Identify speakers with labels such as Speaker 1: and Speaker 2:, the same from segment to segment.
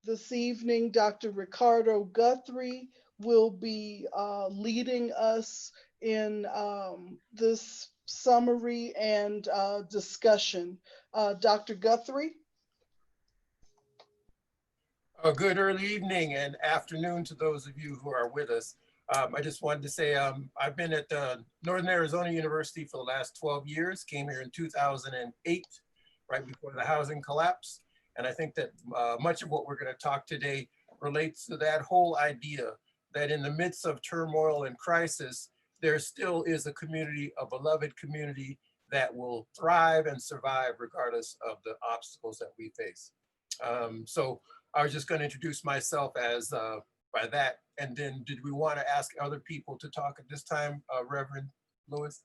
Speaker 1: This evening, Dr. Ricardo Guthrie will be leading us in this summary and discussion. Dr. Guthrie?
Speaker 2: Good early evening and afternoon to those of you who are with us. I just wanted to say I've been at Northern Arizona University for the last 12 years, came here in 2008, right before the housing collapse. And I think that much of what we're going to talk today relates to that whole idea that in the midst of turmoil and crisis, there still is a community, a beloved community that will thrive and survive regardless of the obstacles that we face. So I was just going to introduce myself as by that. And then did we want to ask other people to talk at this time, Reverend Lewis?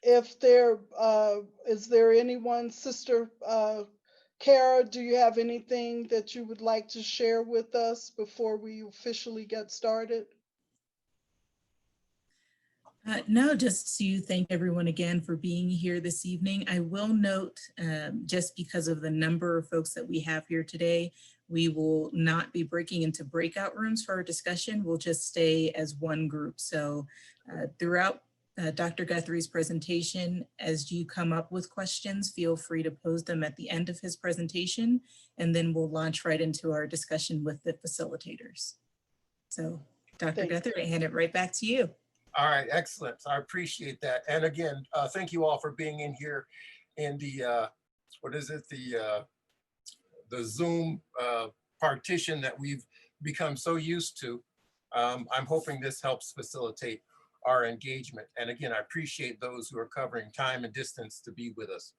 Speaker 1: If there is there anyone, Sister Kara, do you have anything that you would like to share with us before we officially get started?
Speaker 3: No, just to thank everyone again for being here this evening. I will note, just because of the number of folks that we have here today, we will not be breaking into breakout rooms for our discussion. We'll just stay as one group. So throughout Dr. Guthrie's presentation, as you come up with questions, feel free to pose them at the end of his presentation, and then we'll launch right into our discussion with the facilitators. So Dr. Guthrie, I hand it right back to you.
Speaker 2: All right, excellent. I appreciate that. And again, thank you all for being in here in the, what is it, the Zoom partition that we've become so used to. I'm hoping this helps facilitate our engagement. And again, I appreciate those who are covering time and distance to be with us.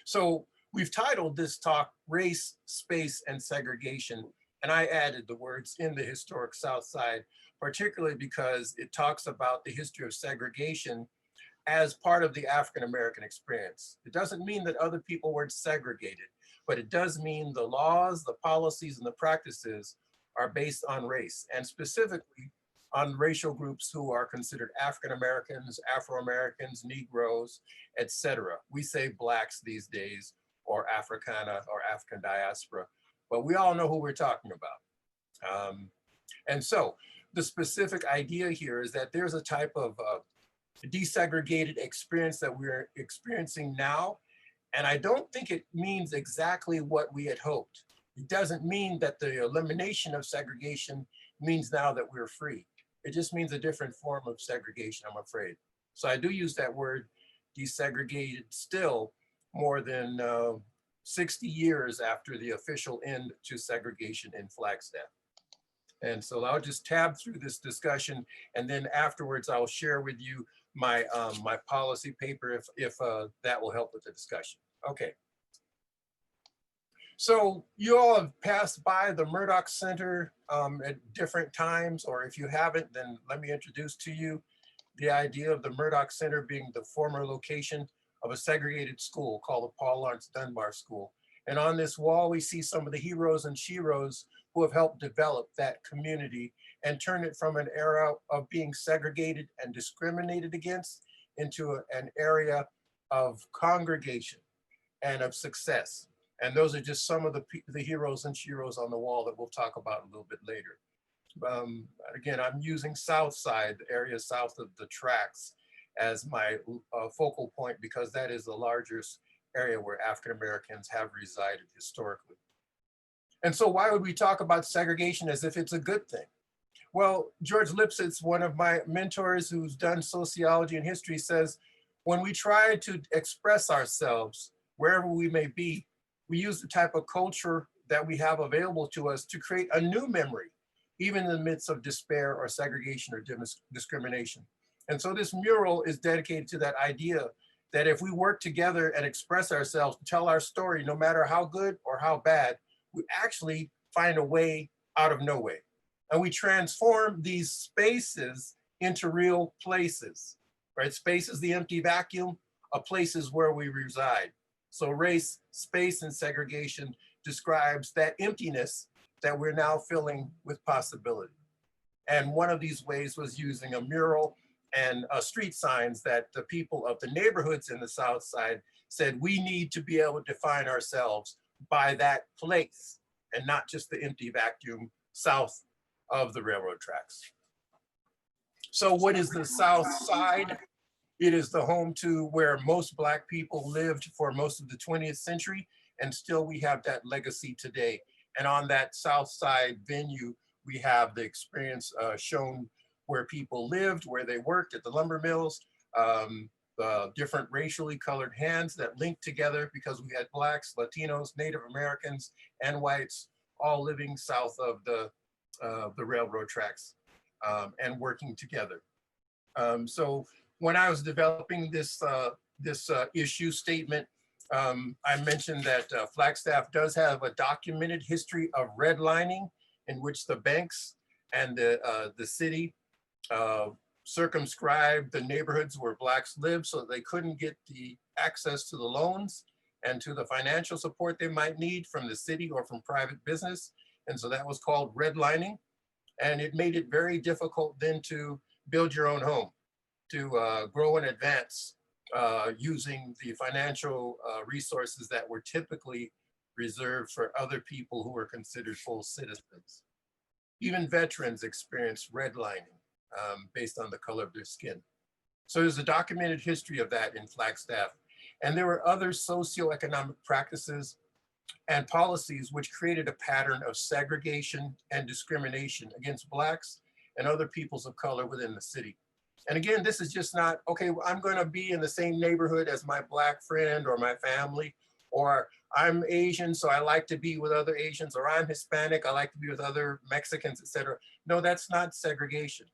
Speaker 2: So we've titled this talk, Race, Space, and Segregation. And I added the words in the historic South Side, particularly because it talks about the history of segregation as part of the African-American experience. It doesn't mean that other people weren't segregated, but it does mean the laws, the policies, and the practices are based on race, and specifically on racial groups who are considered African-Americans, Afro-Americans, Negroes, etc. We say Blacks these days, or Africana, or African diaspora, but we all know who we're talking about. And so the specific idea here is that there's a type of desegregated experience that we're experiencing now. And I don't think it means exactly what we had hoped. It doesn't mean that the elimination of segregation means now that we're free. It just means a different form of segregation, I'm afraid. So I do use that word desegregated still more than 60 years after the official end to segregation in Flagstaff. And so I'll just tab through this discussion, and then afterwards I'll share with you my my policy paper if that will help with the discussion. Okay. So you all have passed by the Murdoch Center at different times, or if you haven't, then let me introduce to you the idea of the Murdoch Center being the former location of a segregated school called the Paul Laurence Dunbar School. And on this wall, we see some of the heroes and sheroes who have helped develop that community and turn it from an era of being segregated and discriminated against into an area of congregation and of success. And those are just some of the heroes and sheroes on the wall that we'll talk about a little bit later. Again, I'm using Southside, the area south of the tracks, as my focal point because that is the largest area where African Americans have resided historically. And so why would we talk about segregation as if it's a good thing? Well, George Lipsitz, one of my mentors who's done sociology and history, says, when we try to express ourselves, wherever we may be, we use the type of culture that we have available to us to create a new memory, even in the midst of despair or segregation or discrimination. And so this mural is dedicated to that idea that if we work together and express ourselves, tell our story, no matter how good or how bad, we actually find a way out of no way. And we transform these spaces into real places, right? Space is the empty vacuum of places where we reside. So race, space, and segregation describes that emptiness that we're now filling with possibility. And one of these ways was using a mural and street signs that the people of the neighborhoods in the South Side said, we need to be able to define ourselves by that place. and not just the empty vacuum south of the railroad tracks. So what is the South Side? It is the home to where most Black people lived for most of the 20th century, and still we have that legacy today. And on that South Side venue, we have the experience shown where people lived, where they worked at the lumber mills, the different racially colored hands that linked together because we had Blacks, Latinos, Native Americans, and whites all living south of the railroad tracks and working together. So when I was developing this issue statement, I mentioned that Flagstaff does have a documented history of redlining, in which the banks and the city circumscribed the neighborhoods where Blacks lived so that they couldn't get the access to the loans and to the financial support they might need from the city or from private business. And so that was called redlining. And it made it very difficult then to build your own home, to grow and advance using the financial resources that were typically reserved for other people who were considered full citizens. Even veterans experienced redlining based on the color of their skin. So there's a documented history of that in Flagstaff. And there were other socioeconomic practices and policies which created a pattern of segregation and discrimination against Blacks and other peoples of color within the city. And again, this is just not, okay, I'm gonna be in the same neighborhood as my Black friend or my family, or I'm Asian, so I like to be with other Asians, or I'm Hispanic, I like to be with other Mexicans, etc. No, that's not segregation.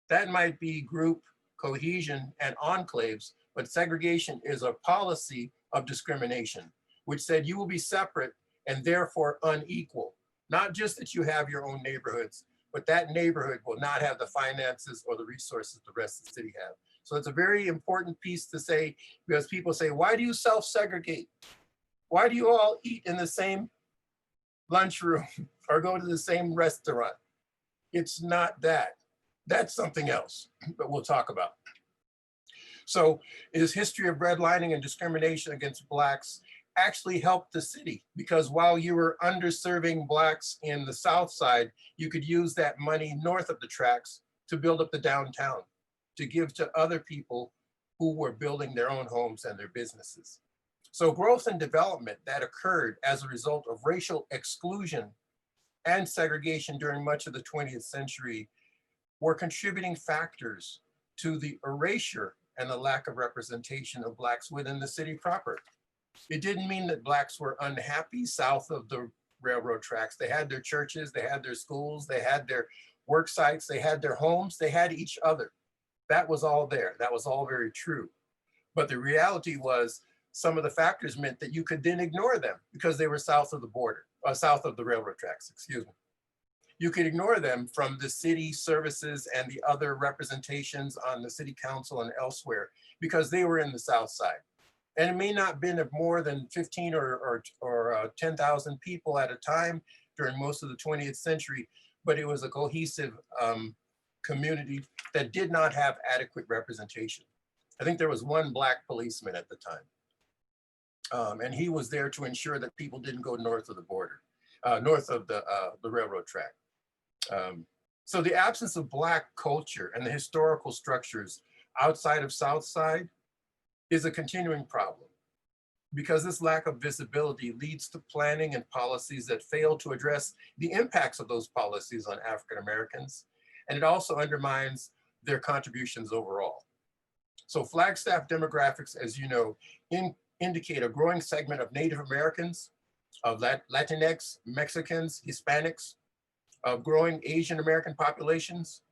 Speaker 2: That might be group cohesion and enclaves, but segregation is a policy of discrimination, which said you will be separate and therefore unequal. Not just that you have your own neighborhoods, but that neighborhood will not have the finances or the resources the rest of the city have. So it's a very important piece to say, because people say, why do you self-segregate? Why do you all eat in the same lunchroom or go to the same restaurant? It's not that. That's something else that we'll talk about. So is history of redlining and discrimination against Blacks actually helped the city? Because while you were underserving Blacks in the South Side, you could use that money north of the tracks to build up the downtown, to give to other people who were building their own homes and their businesses. So growth and development that occurred as a result of racial exclusion and segregation during much of the 20th century were contributing factors to the erasure and the lack of representation of Blacks within the city proper. It didn't mean that Blacks were unhappy south of the railroad tracks. They had their churches, they had their schools, they had their work sites, they had their homes, they had each other. That was all there. That was all very true. But the reality was some of the factors meant that you could then ignore them because they were south of the border, south of the railroad tracks, excuse me. You could ignore them from the city services and the other representations on the city council and elsewhere because they were in the South Side. And it may not have been of more than 15 or 10,000 people at a time during most of the 20th century, but it was a cohesive community that did not have adequate representation. I think there was one Black policeman at the time. And he was there to ensure that people didn't go north of the border, north of the railroad track. So the absence of Black culture and the historical structures outside of South Side is a continuing problem because this lack of visibility leads to planning and policies that fail to address the impacts of those policies on African Americans, and it also undermines their contributions overall. So Flagstaff demographics, as you know, indicate a growing segment of Native Americans, of Latinx, Mexicans, Hispanics, of growing Asian American populations,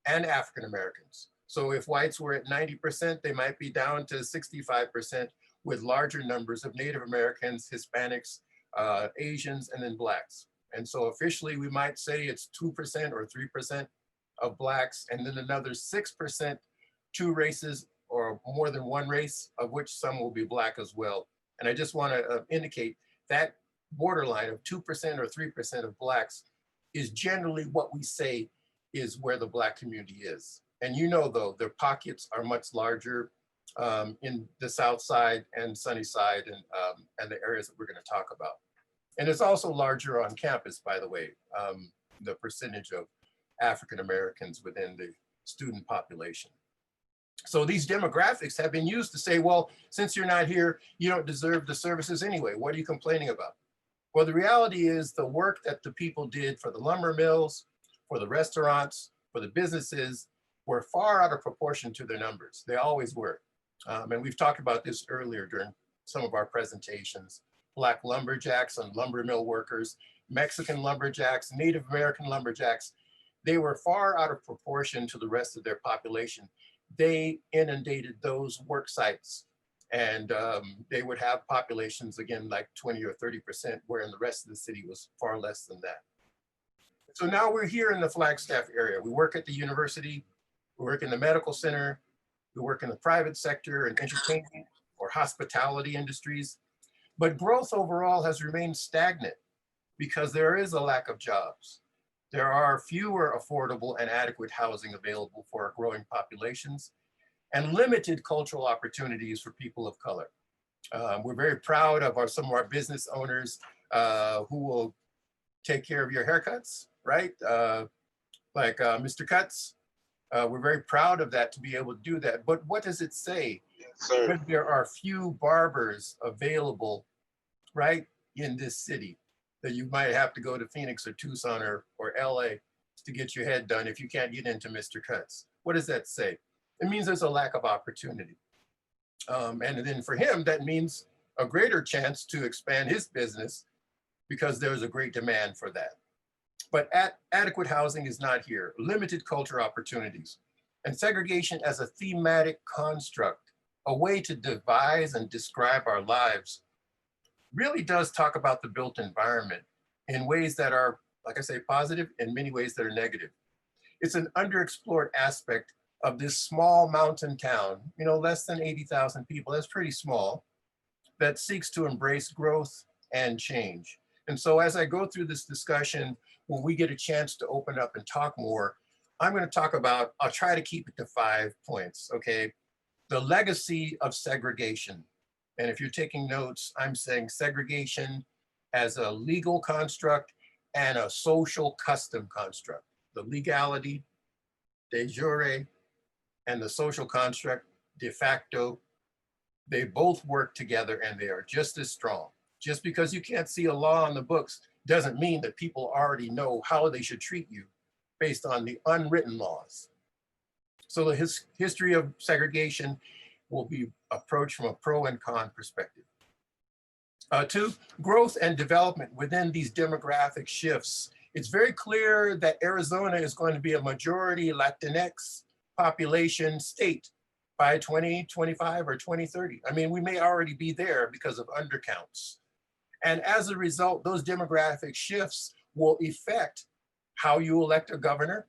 Speaker 2: and African Americans. So if whites were at 90%, they might be down to 65% with larger numbers of Native Americans, Hispanics, Asians, and then Blacks. And so officially we might say it's 2% or 3% of Blacks, and then another 6%, two races or more than one race, of which some will be Black as well. And I just want to indicate that borderline of 2% or 3% of Blacks is generally what we say is where the Black community is. And you know, though, their pockets are much larger in the South Side and Sunny Side and the areas that we're going to talk about. And it's also larger on campus, by the way, the percentage of African Americans within the student population. So these demographics have been used to say, well, since you're not here, you don't deserve the services anyway. What are you complaining about? Well, the reality is the work that the people did for the lumber mills, for the restaurants, for the businesses were far out of proportion to their numbers. They always were. And we've talked about this earlier during some of our presentations. Black lumberjacks and lumber mill workers, Mexican lumberjacks, Native American lumberjacks, they were far out of proportion to the rest of their population. They inundated those work sites, and they would have populations, again, like 20 or 30%, where in the rest of the city was far less than that. So now we're here in the Flagstaff area. We work at the university, we work in the medical center, we work in the private sector and entertainment or hospitality industries. But growth overall has remained stagnant because there is a lack of jobs. There are fewer affordable and adequate housing available for our growing populations and limited cultural opportunities for people of color. We're very proud of some of our business owners who will take care of your haircuts, right? Like Mr. Cuts. We're very proud of that, to be able to do that. But what does it say? When there are few barbers available, right, in this city, that you might have to go to Phoenix or Tucson or LA to get your head done if you can't get into Mr. Cuts. What does that say? It means there's a lack of opportunity. And then for him, that means a greater chance to expand his business because there's a great demand for that. But adequate housing is not here. Limited culture opportunities. And segregation as a thematic construct, a way to devise and describe our lives, really does talk about the built environment in ways that are, like I say, positive, in many ways that are negative. It's an underexplored aspect of this small mountain town, you know, less than 80,000 people, that's pretty small, that seeks to embrace growth and change. And so as I go through this discussion, when we get a chance to open up and talk more, I'm going to talk about, I'll try to keep it to 5 points, okay? The legacy of segregation. And if you're taking notes, I'm saying segregation as a legal construct and a social custom construct. The legality, de jure, and the social construct, de facto, they both work together and they are just as strong. Just because you can't see a law on the books doesn't mean that people already know how they should treat you based on the unwritten laws. So the history of segregation will be approached from a pro and con perspective. 2, growth and development within these demographic shifts. It's very clear that Arizona is going to be a majority Latinx population state by 2025 or 2030. I mean, we may already be there because of undercounts. And as a result, those demographic shifts will affect how you elect a governor,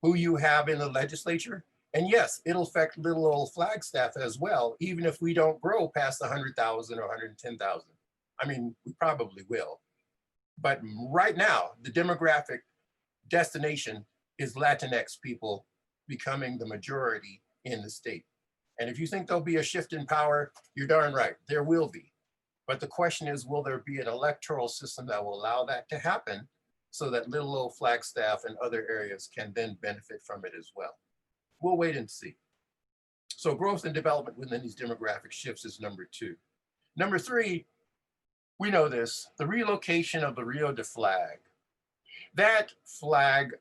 Speaker 2: who you have in the legislature. And yes, it'll affect little old Flagstaff as well, even if we don't grow past 100,000 or 110,000. I mean, we probably will. But right now, the demographic destination is Latinx people becoming the majority in the state. And if you think there'll be a shift in power, you're darn right, there will be. But the question is, will there be an electoral system that will allow that to happen so that little old Flagstaff and other areas can then benefit from it as well? We'll wait and see. So growth and development within these demographic shifts is number 2. Number 3, we know this, the relocation of the Rio de Flag. That Flag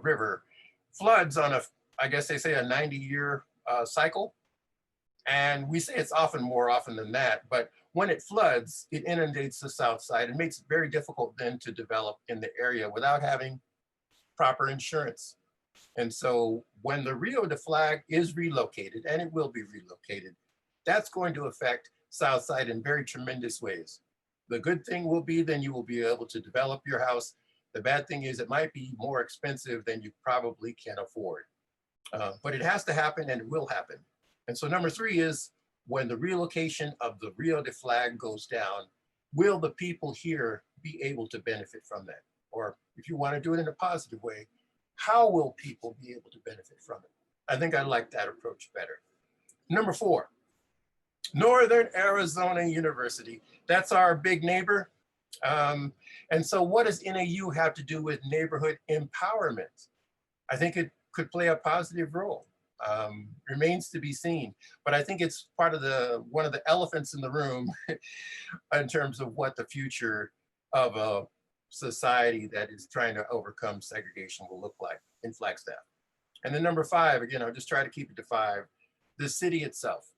Speaker 2: river floods on I guess they say a 90-year cycle. And we say it's often more often than that, but when it floods, it inundates the south side and makes it very difficult then to develop in the area without having proper insurance. And so when the Rio de Flag is relocated, and it will be relocated, that's going to affect Southside in very tremendous ways. The good thing will be then you will be able to develop your house. The bad thing is it might be more expensive than you probably can afford. But it has to happen and it will happen. And so number 3 is when the relocation of the Rio de Flag goes down, will the people here be able to benefit from that? Or if you want to do it in a positive way, how will people be able to benefit from it? I think I like that approach better. Number 4, Northern Arizona University. That's our big neighbor. And so what does NAU have to do with neighborhood empowerment? I think it could play a positive role. Remains to be seen, but I think it's part of one of the elephants in the room in terms of what the future of a society that is trying to overcome segregation will look like in Flagstaff. And then number 5, again, I'll just try to keep it to 5, the city itself.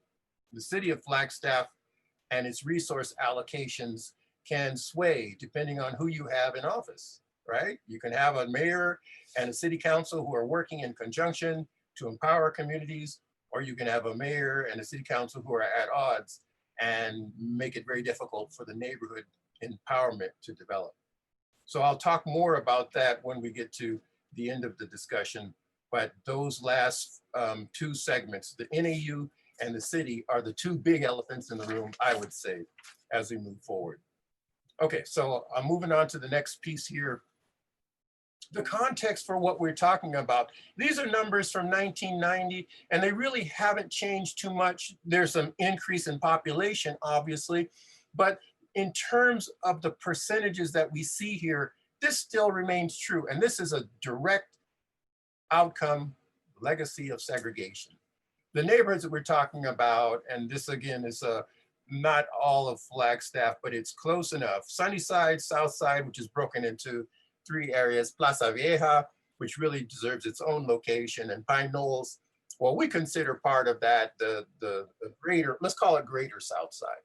Speaker 2: The city of Flagstaff and its resource allocations can sway depending on who you have in office, right? You can have a mayor and a city council who are working in conjunction to empower communities, or you can have a mayor and a city council who are at odds and make it very difficult for the neighborhood empowerment to develop. So I'll talk more about that when we get to the end of the discussion, but those last 2 segments, the NAU and the city, are the 2 big elephants in the room, I would say, as we move forward. Okay, so I'm moving on to the next piece here. The context for what we're talking about. These are numbers from 1990, and they really haven't changed too much. There's some increase in population, obviously, but in terms of the percentages that we see here, this still remains true. And this is a direct outcome, legacy of segregation. The neighborhoods that we're talking about, and this again is not all of Flagstaff, but it's close enough. Sunnyside, Southside, which is broken into 3 areas, Plaza Vieja, which really deserves its own location, and Pine Knolls, well, we consider part of that the greater, let's call it greater Southside.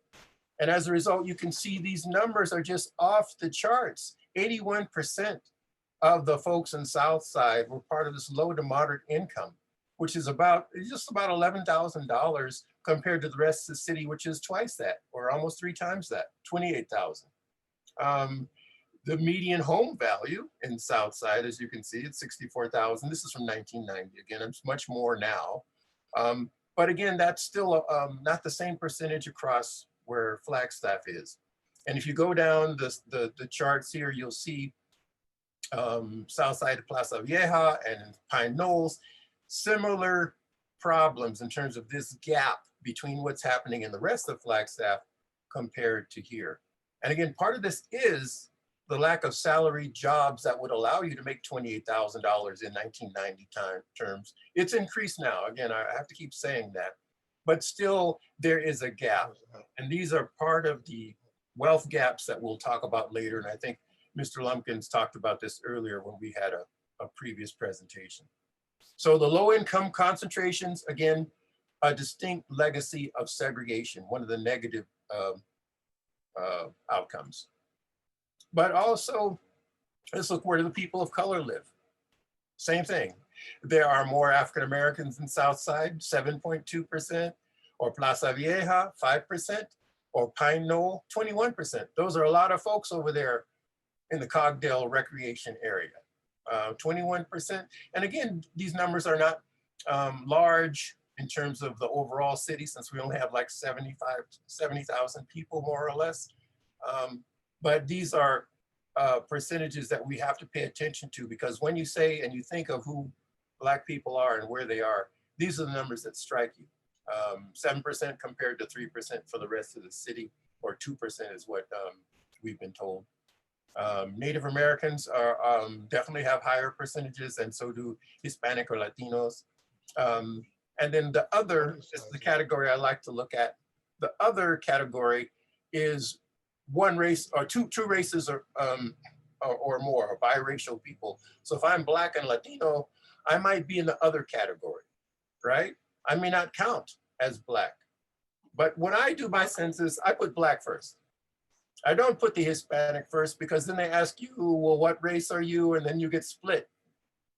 Speaker 2: And as a result, you can see these numbers are just off the charts. 81% of the folks in Southside were part of this low to moderate income, which is just about $11,000 compared to the rest of the city, which is twice that, or almost 3 times that, 28,000. The median home value in Southside, as you can see, it's 64,000. This is from 1990. Again, it's much more now. But again, that's still not the same percentage across where Flagstaff is. And if you go down the charts here, you'll see Southside of Plaza Vieja and Pine Knolls, similar problems in terms of this gap between what's happening in the rest of Flagstaff compared to here. And again, part of this is the lack of salary jobs that would allow you to make $28,000 in 1990 terms. It's increased now. Again, I have to keep saying that, but still there is a gap. And these are part of the wealth gaps that we'll talk about later. And I think Mr. Lumpkins talked about this earlier when we had a previous presentation. So the low income concentrations, again, a distinct legacy of segregation, one of the negative outcomes. But also, let's look where the people of color live. Same thing. There are more African Americans in Southside, 7.2%, or Plaza Vieja, 5%, or Pine Knoll, 21%. Those are a lot of folks over there in the Cogdale recreation area, 21%. And again, these numbers are not large in terms of the overall city, since we only have like 70,000 people more or less. But these are percentages that we have to pay attention to, because when you say and you think of who Black people are and where they are, these are the numbers that strike you. 7% compared to 3% for the rest of the city, or 2% is what we've been told. Native Americans are definitely have higher percentages, and so do Hispanic or Latinos. And then the other is the category I like to look at. The other category is one race or two races or more, or biracial people. So if I'm Black and Latino, I might be in the other category, right? I may not count as Black. But when I do my census, I put Black first. I don't put the Hispanic first, because then they ask you, well, what race are you? And then you get split.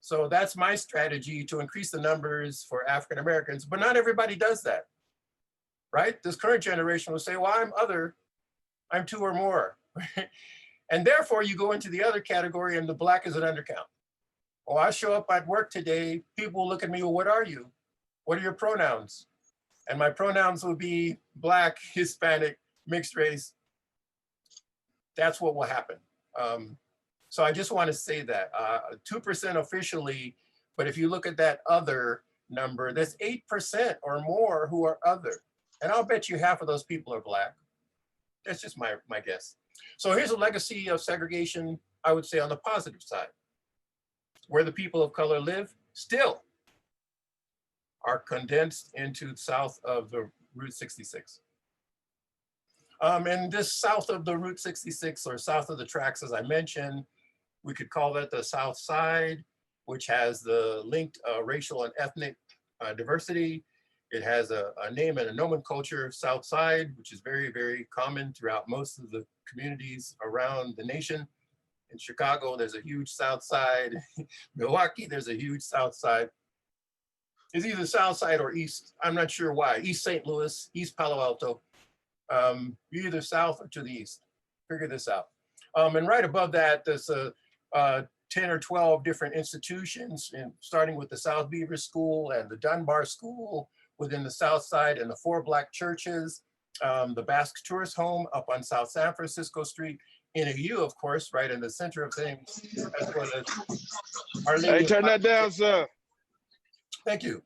Speaker 2: So that's my strategy to increase the numbers for African Americans, but not everybody does that, right? This current generation will say, well, I'm other, I'm 2 or more. And therefore you go into the other category and the Black is an undercount. Oh, I show up at work today, people look at me, well, what are you? What are your pronouns? And my pronouns will be Black, Hispanic, mixed race. That's what will happen. So I just want to say that 2% officially, but if you look at that other number, there's 8% or more who are other. And I'll bet you half of those people are Black. That's just my guess. So here's a legacy of segregation, I would say on the positive side. Where the people of color live still are condensed into south of the Route 66. And this south of the Route 66 or south of the tracks, as I mentioned, we could call that the South Side, which has the linked racial and ethnic diversity. It has a name and a nomenclature, South Side, which is very, very common throughout most of the communities around the nation. In Chicago, there's a huge South Side. Milwaukee, there's a huge South Side. It's either South Side or East. I'm not sure why. East St. Louis, East Palo Alto. You're either south or to the east. Figure this out. And right above that, there's 10 or 12 different institutions, starting with the South Beaver School and the Dunbar School within the South Side, and the 4 Black churches, the Basque Tourist Home up on South San Francisco Street, NAU, of course, right in the center of things, as well as Our Lady.
Speaker 4: Hey, turn that down, sir.
Speaker 2: Thank you.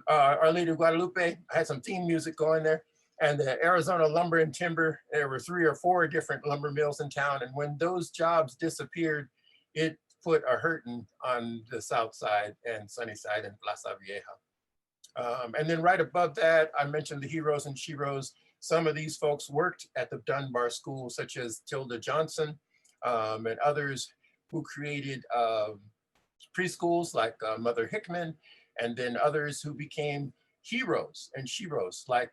Speaker 2: Our Lady of Guadalupe. I had some theme music going there. And the Arizona Lumber and Timber, there were 3 or 4 different lumber mills in town. And when those jobs disappeared, it put a hurting on the South Side and Sunnyside and Plaza Vieja. And then right above that, I mentioned the heroes and sheroes. Some of these folks worked at the Dunbar School, such as Tilda Johnson and others who created preschools like Mother Hickman, and then others who became heroes and sheroes like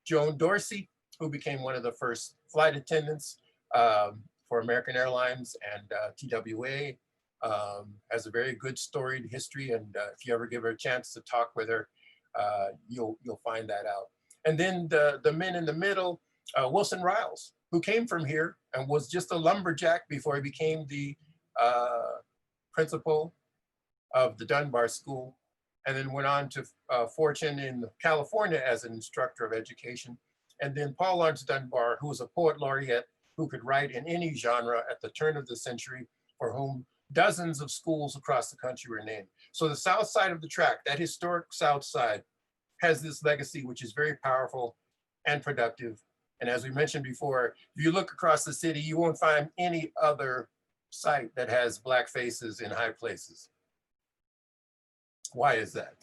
Speaker 2: Joan Dorsey, who became one of the first flight attendants for American Airlines and TWA, has a very good storied history. And if you ever give her a chance to talk with her, you'll find that out. And then the men in the middle, Wilson Riles, who came from here and was just a lumberjack before he became the principal of the Dunbar School, and then went on to fortune in California as an instructor of education. And then Paul Laurence Dunbar, who was a poet laureate who could write in any genre at the turn of the century, for whom dozens of schools across the country were named. So the South Side of the track, that historic South Side, has this legacy, which is very powerful and productive. And as we mentioned before, if you look across the city, you won't find any other site that has Black faces in high places. Why is that?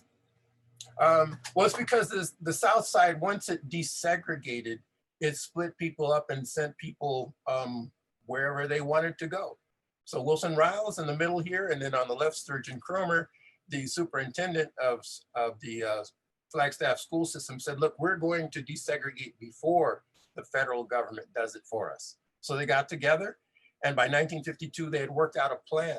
Speaker 2: Well, it's because the South Side, once it desegregated, it split people up and sent people wherever they wanted to go. So Wilson Riles in the middle here, and then on the left, Sturgeon Cromer, the superintendent of the Flagstaff school system, said, look, we're going to desegregate before the federal government does it for us. So they got together, and by 1952, they had worked out a plan.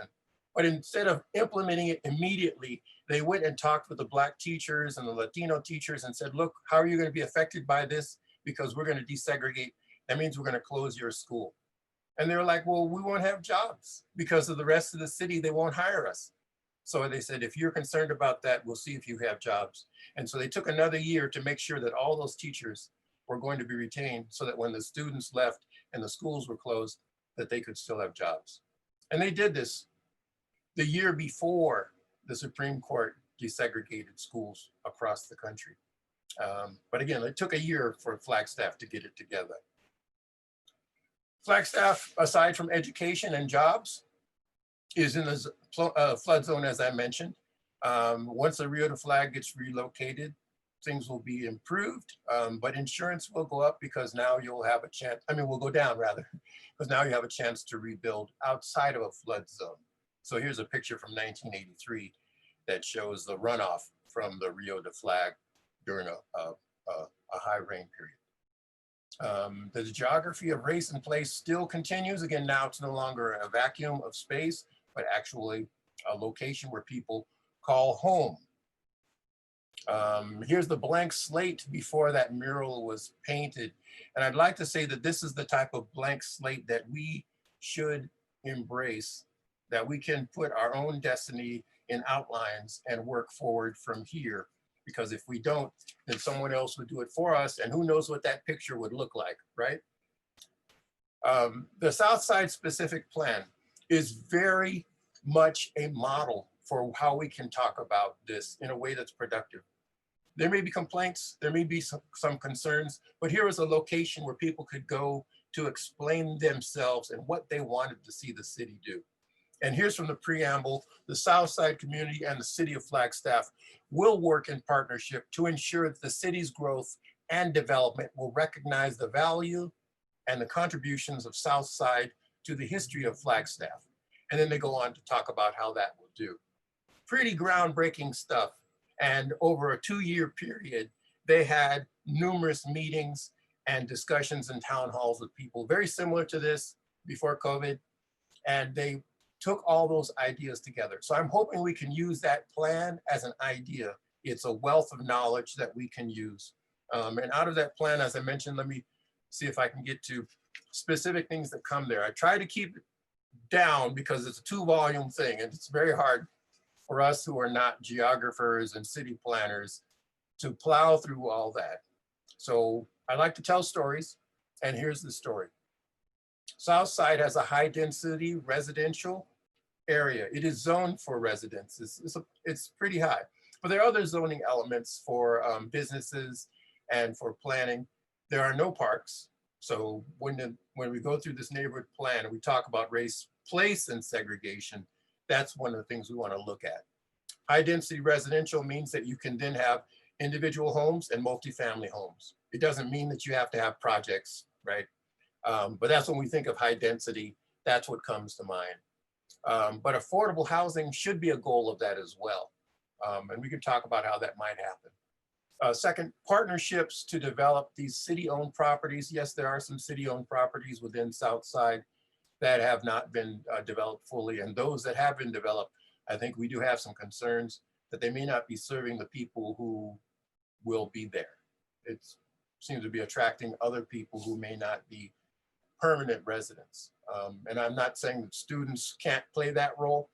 Speaker 2: But instead of implementing it immediately, they went and talked with the Black teachers and the Latino teachers and said, look, how are you going to be affected by this? Because we're going to desegregate. That means we're going to close your school. And they were like, well, we won't have jobs because of the rest of the city. They won't hire us. So they said, if you're concerned about that, we'll see if you have jobs. And so they took another year to make sure that all those teachers were going to be retained so that when the students left and the schools were closed, that they could still have jobs. And they did this the year before the Supreme Court desegregated schools across the country. But again, it took a year for Flagstaff to get it together. Flagstaff, aside from education and jobs, is in the flood zone, as I mentioned. Once the Rio de Flag gets relocated, things will be improved, but insurance will go up because now you'll have a chance, will go down rather, because now you have a chance to rebuild outside of a flood zone. So here's a picture from 1983 that shows the runoff from the Rio de Flag during a high rain period. The geography of race and place still continues. Again, now it's no longer a vacuum of space, but actually a location where people call home. Here's the blank slate before that mural was painted. And I'd like to say that this is the type of blank slate that we should embrace, that we can put our own destiny in outlines and work forward from here. Because if we don't, then someone else would do it for us, and who knows what that picture would look like, right? The Southside specific plan is very much a model for how we can talk about this in a way that's productive. There may be complaints, there may be some concerns, but here is a location where people could go to explain themselves and what they wanted to see the city do. And here's from the preamble: the Southside community and the City of Flagstaff will work in partnership to ensure that the city's growth and development will recognize the value and the contributions of Southside to the history of Flagstaff. And then they go on to talk about how that will do. Pretty groundbreaking stuff. And over a 2-year period, they had numerous meetings and discussions in town halls with people very similar to this before COVID. And they took all those ideas together. So I'm hoping we can use that plan as an idea. It's a wealth of knowledge that we can use. And out of that plan, as I mentioned, let me see if I can get to specific things that come there. I try to keep it down because it's a 2-volume thing, and it's very hard for us who are not geographers and city planners to plow through all that. So I like to tell stories, and here's the story. Southside has a high density residential area. It is zoned for residents. It's pretty high, but there are other zoning elements for businesses and for planning. There are no parks. So when we go through this neighborhood plan and we talk about race, place, and segregation, that's one of the things we want to look at. High density residential means that you can then have individual homes and multifamily homes. It doesn't mean that you have to have projects, right? But that's when we think of high density, that's what comes to mind. But affordable housing should be a goal of that as well. And we can talk about how that might happen. Second, partnerships to develop these city-owned properties. Yes, there are some city-owned properties within Southside that have not been developed fully. And those that have been developed, I think we do have some concerns that they may not be serving the people who will be there. It seems to be attracting other people who may not be permanent residents. And I'm not saying that students can't play that role,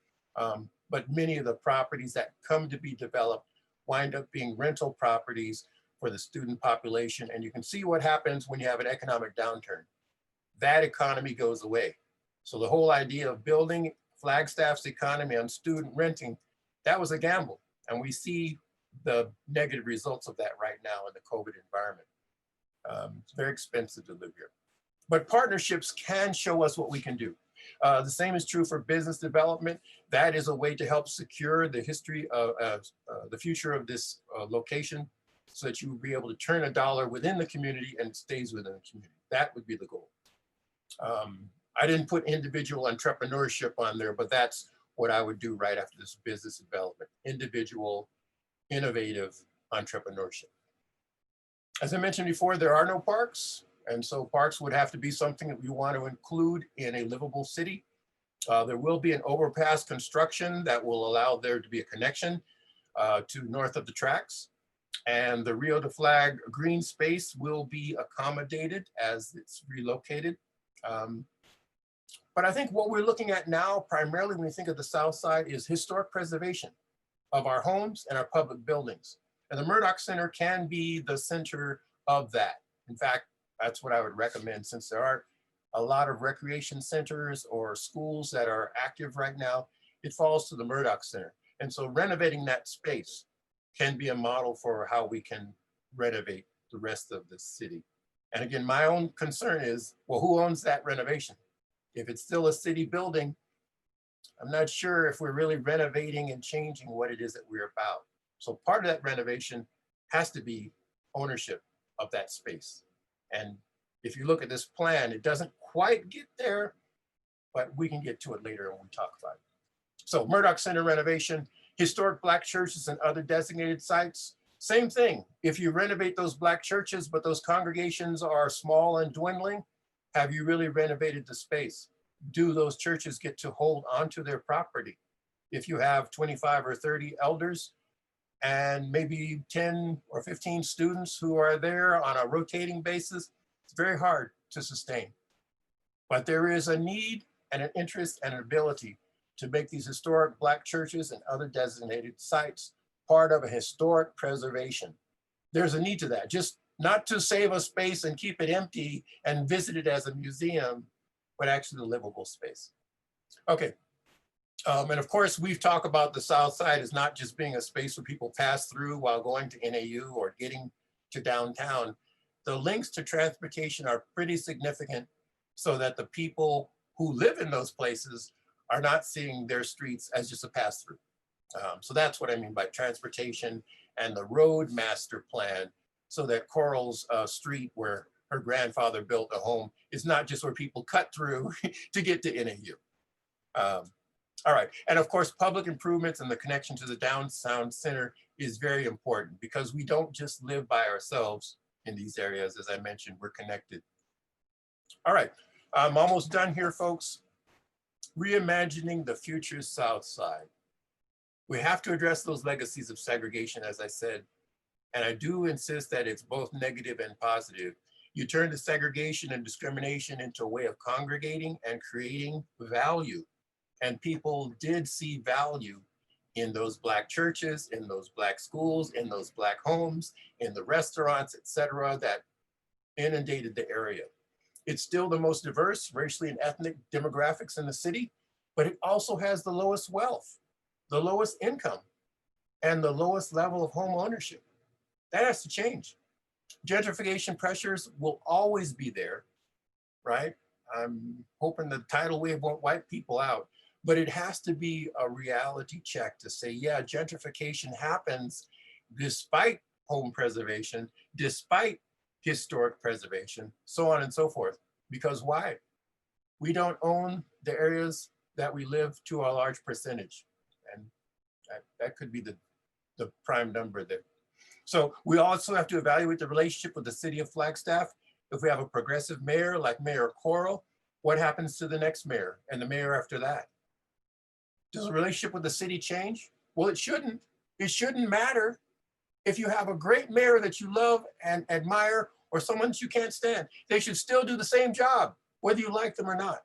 Speaker 2: but many of the properties that come to be developed wind up being rental properties for the student population. And you can see what happens when you have an economic downturn. That economy goes away. So the whole idea of building Flagstaff's economy on student renting, that was a gamble. And we see the negative results of that right now in the COVID environment. It's very expensive to live here. But partnerships can show us what we can do. The same is true for business development. That is a way to help secure the history of the future of this location so that you will be able to turn a dollar within the community and it stays within the community. That would be the goal. I didn't put individual entrepreneurship on there, but that's what I would do right after this: business development, individual, innovative entrepreneurship. As I mentioned before, there are no parks. And so parks would have to be something that we want to include in a livable city. There will be an overpass construction that will allow there to be a connection to north of the tracks. And the Rio de Flag green space will be accommodated as it's relocated. But I think what we're looking at now, primarily when we think of the South Side, is historic preservation of our homes and our public buildings. And the Murdoch Center can be the center of that. In fact, that's what I would recommend, since there aren't a lot of recreation centers or schools that are active right now. It falls to the Murdoch Center. And so renovating that space can be a model for how we can renovate the rest of the city. And again, my own concern is, well, who owns that renovation? If it's still a city building, I'm not sure if we're really renovating and changing what it is that we're about. So part of that renovation has to be ownership of that space. And if you look at this plan, it doesn't quite get there, but we can get to it later when we talk about it. So Murdoch Center renovation, historic Black churches and other designated sites, same thing. If you renovate those Black churches, but those congregations are small and dwindling, have you really renovated the space? Do those churches get to hold onto their property? If you have 25 or 30 elders, and maybe 10 or 15 students who are there on a rotating basis, it's very hard to sustain. But there is a need and an interest and an ability to make these historic Black churches and other designated sites part of a historic preservation. There's a need to that, just not to save a space and keep it empty and visit it as a museum, but actually the livable space. Okay. And of course, we've talked about the South Side as not just being a space where people pass through while going to NAU or getting to downtown. The links to transportation are pretty significant so that the people who live in those places are not seeing their streets as just a pass through. So that's what I mean by transportation and the road master plan, so that Coral's street, where her grandfather built a home, is not just where people cut through to get to NAU. All right, and of course, public improvements and the connection to the downtown center is very important, because we don't just live by ourselves in these areas. As I mentioned, we're connected. All right, I'm almost done here, folks. Reimagining the future South Side. We have to address those legacies of segregation, as I said, and I do insist that it's both negative and positive. You turn the segregation and discrimination into a way of congregating and creating value. And people did see value in those Black churches, in those Black schools, in those Black homes, in the restaurants, etc., that inundated the area. It's still the most diverse racially and ethnic demographics in the city, but it also has the lowest wealth, the lowest income, and the lowest level of home ownership. That has to change. Gentrification pressures will always be there, right? I'm hoping the tidal wave won't wipe people out, but it has to be a reality check to say, yeah, gentrification happens despite home preservation, despite historic preservation, so on and so forth. Because why? We don't own the areas that we live to a large percentage. And that could be the prime number there. So we also have to evaluate the relationship with the city of Flagstaff. If we have a progressive mayor like Mayor Coral, what happens to the next mayor and the mayor after that? Does the relationship with the city change? Well, it shouldn't. It shouldn't matter if you have a great mayor that you love and admire, or someone that you can't stand. They should still do the same job, whether you like them or not.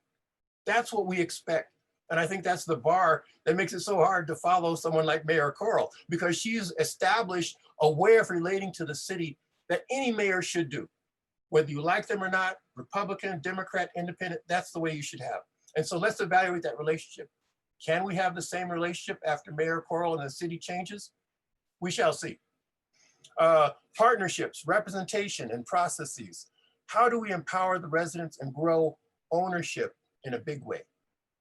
Speaker 2: That's what we expect. And I think that's the bar that makes it so hard to follow someone like Mayor Coral, because she's established a way of relating to the city that any mayor should do. Whether you like them or not, Republican, Democrat, Independent, that's the way you should have. And so let's evaluate that relationship. Can we have the same relationship after Mayor Coral and the city changes? We shall see. Partnerships, representation, and processes. How do we empower the residents and grow ownership in a big way?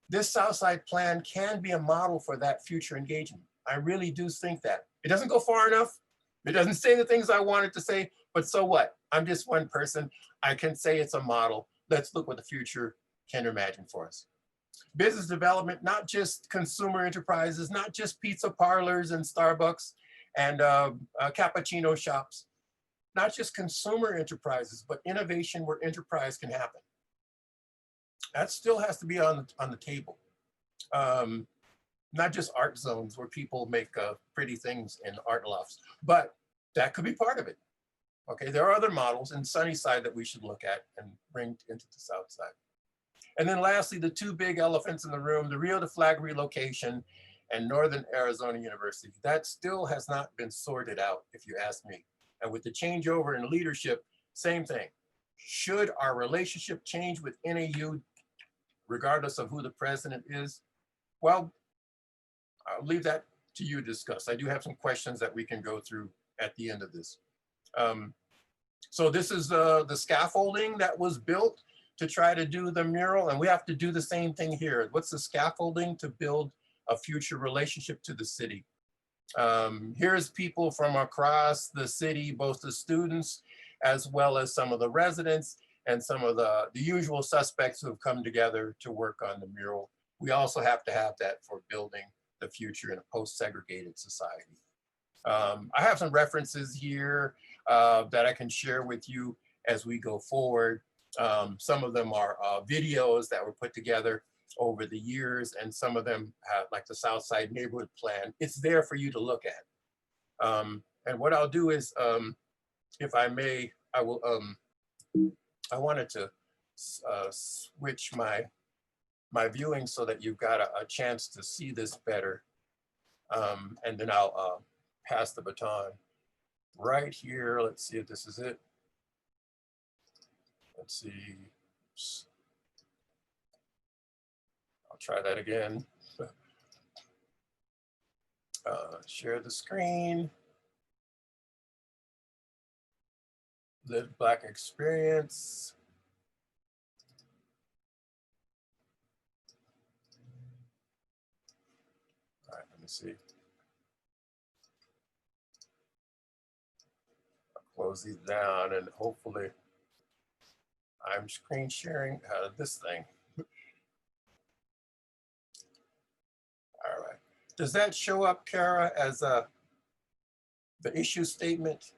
Speaker 2: This Southside plan can be a model for that future engagement. I really do think that. It doesn't go far enough. It doesn't say the things I wanted to say, but so what? I'm just one person. I can say it's a model. Let's look what the future can imagine for us. Business development, not just consumer enterprises, not just pizza parlors and Starbucks and cappuccino shops, not just consumer enterprises, but innovation where enterprise can happen. That still has to be on the table. Not just art zones where people make pretty things in art lofts, but that could be part of it. Okay, there are other models in Sunnyside that we should look at and bring into the South Side. And then lastly, the two big elephants in the room, the Rio de Flag relocation and Northern Arizona University. That still has not been sorted out, if you ask me. And with the changeover in leadership, same thing. Should our relationship change with NAU, regardless of who the president is? Well, I'll leave that to you to discuss. I do have some questions that we can go through at the end of this. So this is the scaffolding that was built to try to do the mural, and we have to do the same thing here. What's the scaffolding to build a future relationship to the city? Here's people from across the city, both the students as well as some of the residents and some of the usual suspects who have come together to work on the mural. We also have to have that for building the future in a post-segregated society. I have some references here that I can share with you as we go forward. Some of them are videos that were put together over the years, and some of them have, like the Southside Neighborhood Plan. It's there for you to look at. And what I'll do is, if I may, I will. I wanted to switch my viewing so that you've got a chance to see this better, and then I'll pass the baton right here. Let's see if this is it. Let's see. Oops. I'll try that again. Share the screen. Live Black experience. see. I'll close these down and hopefully I'm screen sharing this thing. All right. Does that show up, Kara, as the issue statement?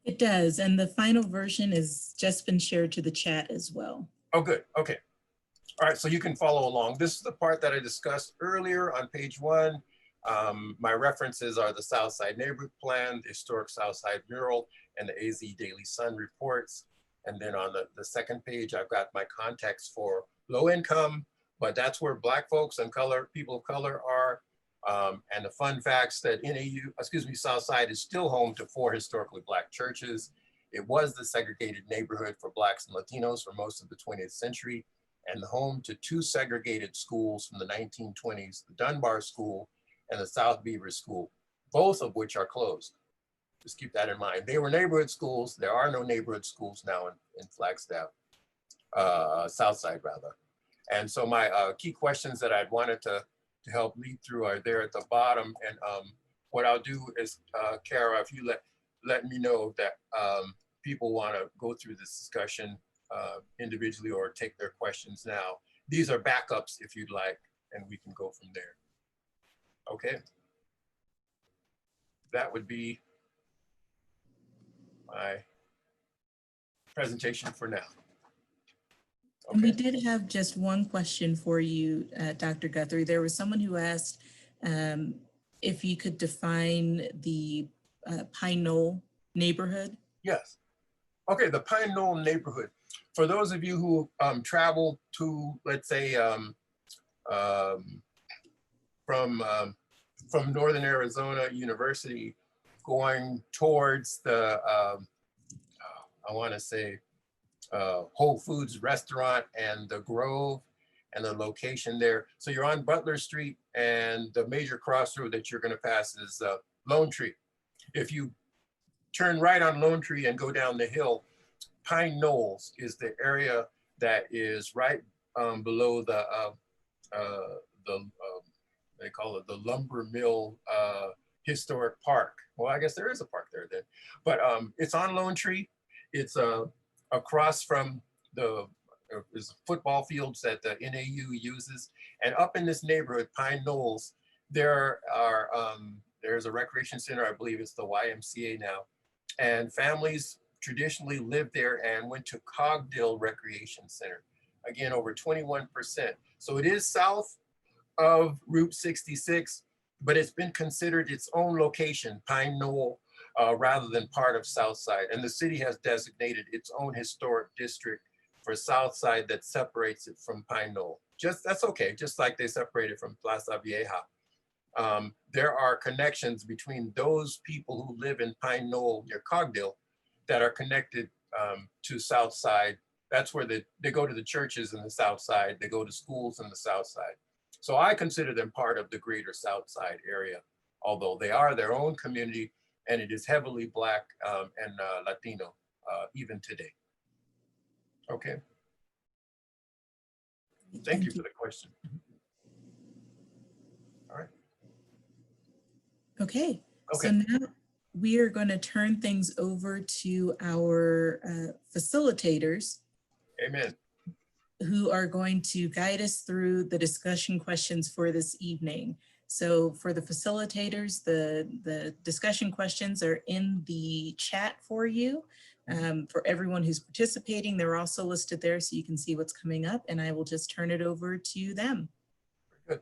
Speaker 3: It does, and the final version has just been shared to the chat as well.
Speaker 2: Oh, good. Okay. All right, so you can follow along. This is the part that I discussed earlier on page 1. My references are the Southside Neighborhood Plan, the Historic Southside Mural, and the AZ Daily Sun reports. And then on the second page, I've got my context for low income, but that's where Black folks and people of color are. And the fun facts that Southside is still home to 4 historically Black churches. It was the segregated neighborhood for Blacks and Latinos for most of the 20th century, and the home to 2 segregated schools from the 1920s, the Dunbar School and the South Beaver School, both of which are closed. Just keep that in mind. They were neighborhood schools. There are no neighborhood schools now in Flagstaff, Southside rather. And so my key questions that I'd wanted to help lead through are there at the bottom. And what I'll do is, Kara, if you let me know that people want to go through this discussion individually or take their questions now. These are backups if you'd like, and we can go from there. Okay. That would be my presentation for now. Okay.
Speaker 3: And we did have just one question for you, Dr. Guthrie. There was someone who asked if you could define the Pine Knoll neighborhood.
Speaker 2: Yes. Okay, the Pine Knoll neighborhood. For those of you who travel to, let's say, from Northern Arizona University, going towards the, I want to say, Whole Foods restaurant and the Grove and the location there. So you're on Butler Street, and the major crossroad that you're going to pass is Lone Tree. If you turn right on Lone Tree and go down the hill, Pine Knolls is the area that is right below they call it the Lumber Mill Historic Park. Well, I guess there is a park there then, but it's on Lone Tree. It's across from the football fields that the NAU uses, and up in this neighborhood, Pine Knolls, there's a recreation center. I believe it's the YMCA now, and families traditionally lived there and went to Cogdill Recreation Center. Again, over 21%. So it is south of Route 66, but it's been considered its own location, Pine Knoll, rather than part of Southside. And the city has designated its own historic district for Southside that separates it from Pine Knoll. That's okay, just like they separated from Plaza Vieja. There are connections between those people who live in Pine Knoll near Cogdill that are connected to Southside. That's where they go to the churches in the Southside, they go to schools in the Southside. So I consider them part of the greater Southside area, although they are their own community, and it is heavily Black and Latino even today. Okay. Thank you for the question. All right.
Speaker 3: Okay.
Speaker 2: Okay.
Speaker 3: So now we are going to turn things over to our facilitators.
Speaker 2: Amen.
Speaker 3: Who are going to guide us through the discussion questions for this evening. So for the facilitators, the discussion questions are in the chat for you. For everyone who's participating, they're also listed there so you can see what's coming up, and I will just turn it over to them.
Speaker 2: Good.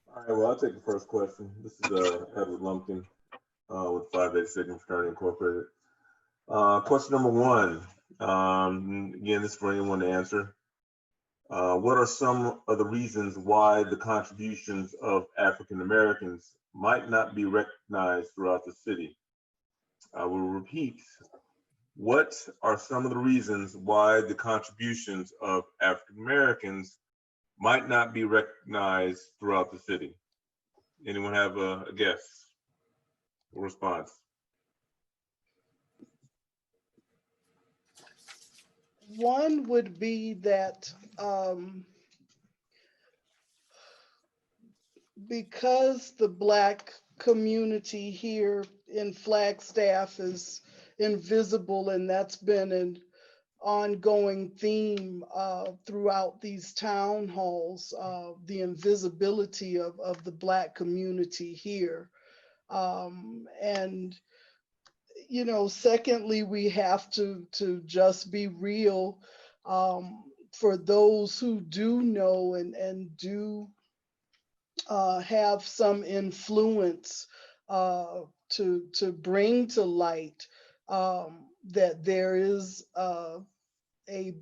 Speaker 4: All right, well, I'll take the first question. This is Edward Lumpkin with 586 Fraternity Incorporated. Question number 1. Again, this is for anyone to answer. What are some of the reasons why the contributions of African Americans might not be recognized throughout the city? I will repeat. What are some of the reasons why the contributions of African Americans might not be recognized throughout the city? Anyone have a guess or response?
Speaker 1: One would be that because the Black community here in Flagstaff is invisible, and that's been an ongoing theme throughout these town halls, the invisibility of the Black community here. And, you know, secondly, we have to just be real. For those who do know and do have some influence to bring to light that there is a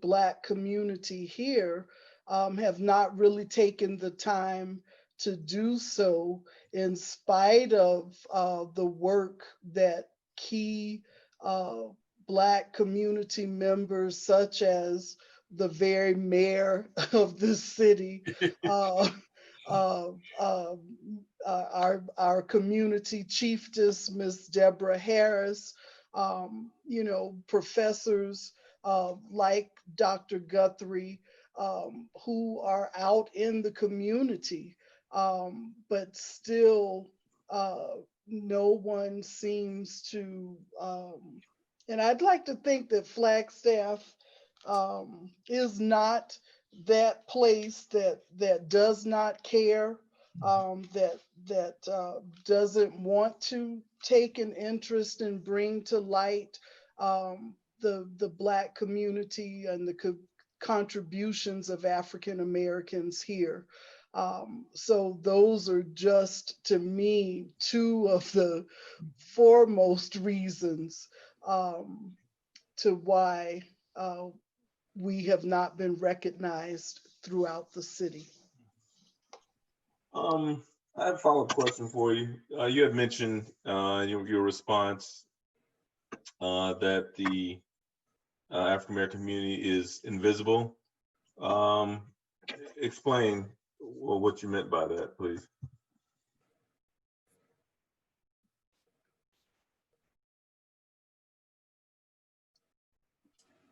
Speaker 1: Black community here, have not really taken the time to do so, in spite of the work that key Black community members, such as the very mayor of the city, our community chiefess, Miss Deborah Harris, you know, professors like Dr. Guthrie, who are out in the community, but still no one seems to, and I'd like to think that Flagstaff is not that place that does not care, that doesn't want to take an interest and bring to light the Black community and the contributions of African Americans here. So those are just, to me, two of the foremost reasons to why we have not been recognized throughout the city.
Speaker 4: I have a follow-up question for you. You had mentioned your response that the African American community is invisible. Explain what you meant by that, please.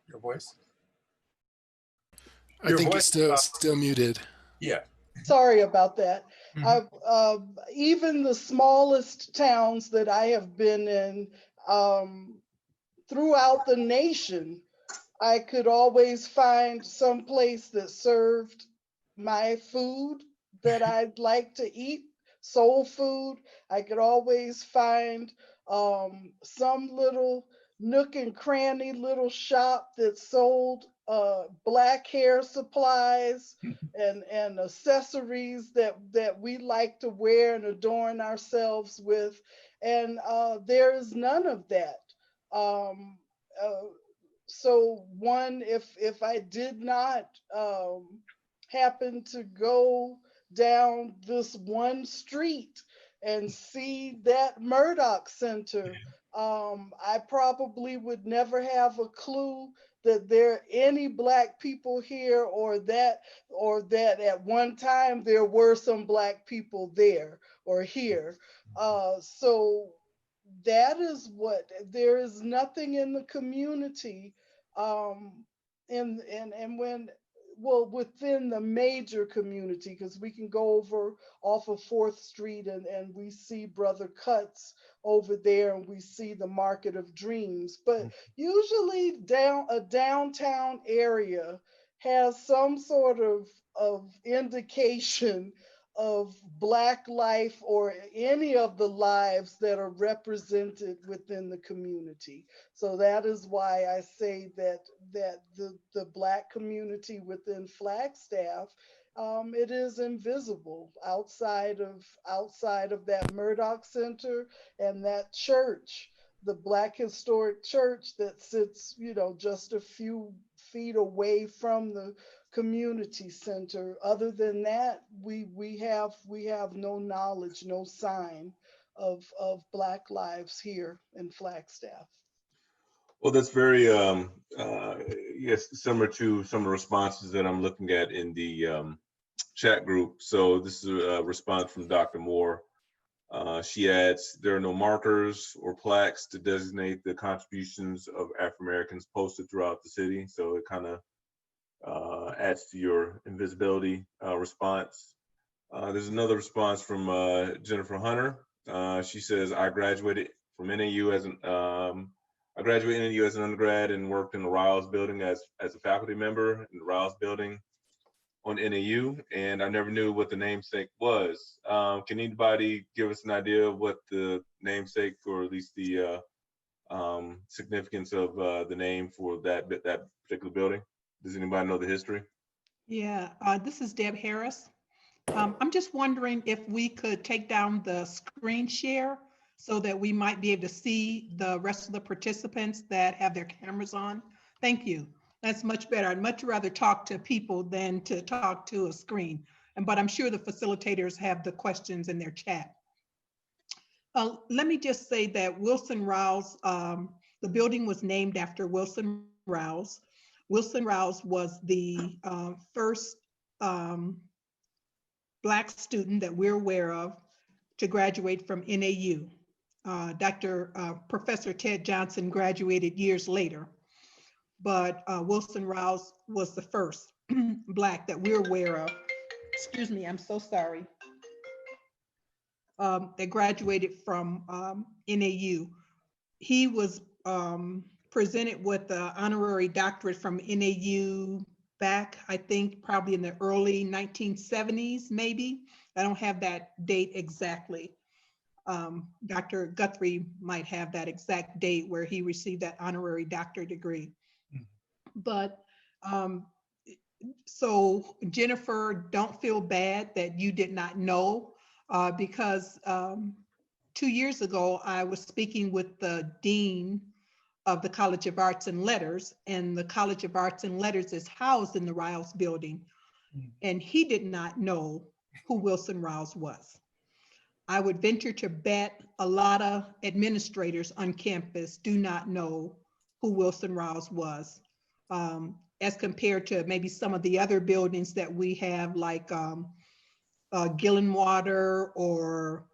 Speaker 2: Your voice?
Speaker 5: I think it's still muted.
Speaker 2: Yeah.
Speaker 1: Sorry about that.
Speaker 2: Mhm.
Speaker 1: Even the smallest towns that I have been in throughout the nation, I could always find some place that served my food that I'd like to eat, soul food. I could always find some little nook and cranny little shop that sold Black hair supplies and accessories that we like to wear and adorn ourselves with. And there is none of that. So one, if I did not happen to go down this one street and see that Murdoch Center, I probably would never have a clue that there are any Black people here, or that at one time there were some Black people there or here. So that is what, there is nothing in the community, and when, well, within the major community, because we can go over off of 4th Street and we see Brother Cuts over there, and we see the Market of Dreams. But usually a downtown area has some sort of indication of Black life, or any of the lives that are represented within the community. So that is why I say that the Black community within Flagstaff, it is invisible outside of that Murdoch Center and that church, the Black Historic Church that sits, you know, just a few feet away from the community center. Other than that, we have no knowledge, no sign of Black lives here in Flagstaff.
Speaker 4: Well, that's very yes, similar to some of the responses that I'm looking at in the chat group. So this is a response from Dr. Moore. She adds, there are no markers or plaques to designate the contributions of African Americans posted throughout the city. So it kind of adds to your invisibility response. There's another response from Jennifer Hunter. She says, I graduated from NAU as an I graduated NAU as an undergrad and worked in the Riles building as a faculty member in the Riles building on NAU, and I never knew what the namesake was. Can anybody give us an idea of what the namesake, or at least the significance of the name for that particular building? Does anybody know the history?
Speaker 6: Yeah, this is Deb Harris. I'm just wondering if we could take down the screen share so that we might be able to see the rest of the participants that have their cameras on. Thank you. That's much better. I'd much rather talk to people than to talk to a screen. But I'm sure the facilitators have the questions in their chat. Let me just say that Wilson Rouse, the building was named after Wilson Rouse. Wilson Rouse was the first Black student that we're aware of to graduate from NAU. Professor Ted Johnson graduated years later, but Wilson Rouse was the first Black that we're aware of. Excuse me, I'm so sorry. That graduated from NAU. He was presented with the honorary doctorate from NAU back, I think, probably in the early 1970s, maybe. I don't have that date exactly. Dr. Guthrie might have that exact date where he received that honorary doctorate degree. But so Jennifer, don't feel bad that you did not know, because 2 years ago, I was speaking with the dean of the College of Arts and Letters, and the College of Arts and Letters is housed in the Riles building, and he did not know who Wilson Rouse was. I would venture to bet a lot of administrators on campus do not know who Wilson Rouse was, as compared to maybe some of the other buildings that we have, like Gillenwater or